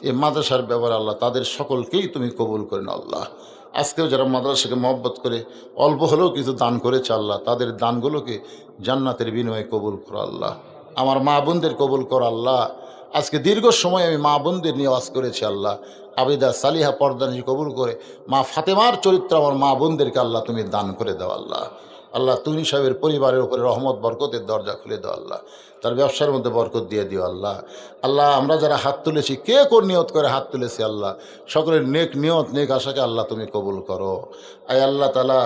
এই মাদ্রাসার ব্যাপারে আল্লাহ, তাদের সকলকেই তুমি কবুল করে নাও। আল্লাহ, আজকেও যারা মাদ্রাসাকে মহব্বত করে অল্প হলেও কিছু দান করেছে আল্লাহ, তাদের দানগুলোকে জান্নাতের বিনিময়ে কবুল করো। আল্লাহ, আমার মা বোনদের কবুল করো। আল্লাহ, আজকে দীর্ঘ সময় আমি মা বোনদের নিয়ে ওয়াজ করেছি আল্লাহ, আবিদা সালিহা পর্দানি কবুল করে মা ফাতেমার চরিত্র আমার মা বোনদেরকে আল্লাহ তুমি দান করে দাও। আল্লাহ, আল্লাহ তুহিন সাহেবের পরিবারের উপরে রহমত বরকতের দরজা খুলে দাও। আল্লাহ, তার ব্যবসার মধ্যে বরকত দিয়ে দিও। আল্লাহ, আল্লাহ, আমরা যারা হাত তুলেছি, কে কোন নিয়ত করে হাত তুলেছি আল্লাহ, সকলের নেক নিয়ত নেক আশাকে আল্লাহ তুমি কবুল করো। আয় আল্লাহ তাআলা,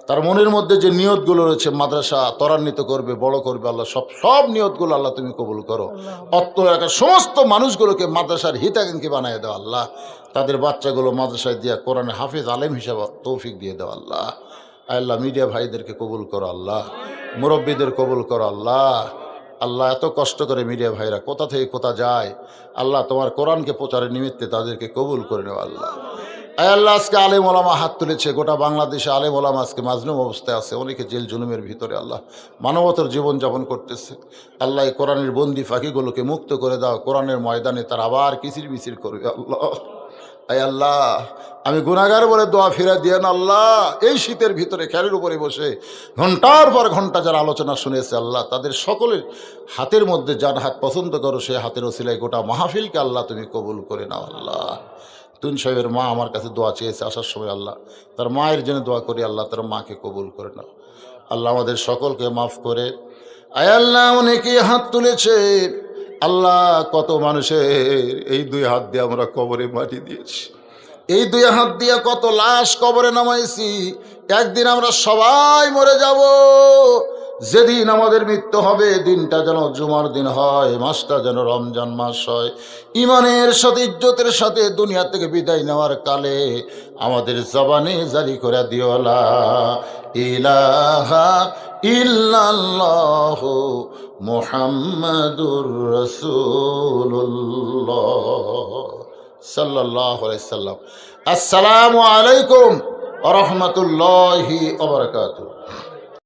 তার মনের মধ্যে যে নিয়তগুলো রয়েছে মাদ্রাসা ত্বরান্বিত করবে, বড় করবে আল্লাহ, সব নিয়তগুলো আল্লাহ তুমি কবুল করো। অত্র এলাকার সমস্ত মানুষগুলোকে মাদ্রাসার হিতাকাঙ্ক্ষী বানিয়ে দাও। আল্লাহ, তাদের বাচ্চাগুলো মাদ্রাসায় দিয়া কোরআনে হাফেজ আলেম হিসাবে তৌফিক দিয়ে দাও। আল্লাহ, আল্লাহ, মিডিয়া ভাইদেরকে কবুল করো। আল্লাহ, মুরব্বীদের কবুল করো। আল্লাহ, আল্লাহ, এত কষ্ট করে মিডিয়া ভাইরা কোথা থেকে কোথা যায় আল্লাহ, তোমার কোরআনকে প্রচারের নিমিত্তে তাদেরকে কবুল করে নেও। আল্লাহ, আল্লাহ, আজকে আলেম ওলামা হাত তুলেছে, গোটা বাংলাদেশে আলেম ওলামা আজকে মাজলুম অবস্থায় আছে, অনেকে জেল জুলুমের ভিতরে আল্লাহ মানবতার জীবনযাপন করতেছে। আল্লাহ, এই কোরআনের বন্দি ফাঁকিগুলোকে মুক্ত করে দাও, কোরআনের ময়দানে তার আবার কিচির মিচির করবে। আল্লাহ, আয় আল্লাহ, আমি গুনাহগার বলে দোয়া ফিরা দিয়ে না আল্লাহ, এই শীতের ভিতরে খেরের উপরে বসে ঘন্টার পর ঘন্টা যারা আলোচনা শুনেছে আল্লাহ, তাদের সকলের হাতের মধ্যে যার হাত পছন্দ করো সে হাতের ওসিলায় গোটা মাহফিলকে আল্লাহ তুমি কবুল করে নাও। আল্লাহ, তুহিন সাহেবের মা আমার কাছে দোয়া চেয়েছে আসার সময় আল্লাহ, তার মায়ের জন্য দোয়া করি আল্লাহ, তার মাকে কবুল করে নাও। আল্লাহ, আমাদের সকলকে মাফ করে। আয় আল্লাহ, অনেকে হাত তুলেছে আল্লাহ, কত মানুষের এই 2 হাত দিয়ে আমরা কবরে মাটি দিয়েছি, এই 2 হাত দিয়ে কত লাশ কবরে নামাইছি, একদিন আমরা সবাই মরে যাব। যেদিন আমাদের মৃত্যু হবে দিনটা যেন জুমার দিন হয়, মাসটা যেন রমজান মাস হয়। ইমানের সাথে ইজ্জতের সাথে দুনিয়া থেকে বিদায় নেওয়ার কালে আমাদের জবানে জারি করে দিও লা ইলাহা ইল্লাল্লাহু মুহাম্মাদুর রাসূলুল্লাহ সাল্লাল্লাহু আলাইহি সাল্লাম। আসসালামু আলাইকুম ওয়া রাহমাতুল্লাহি ওয়া বারাকাতুহু।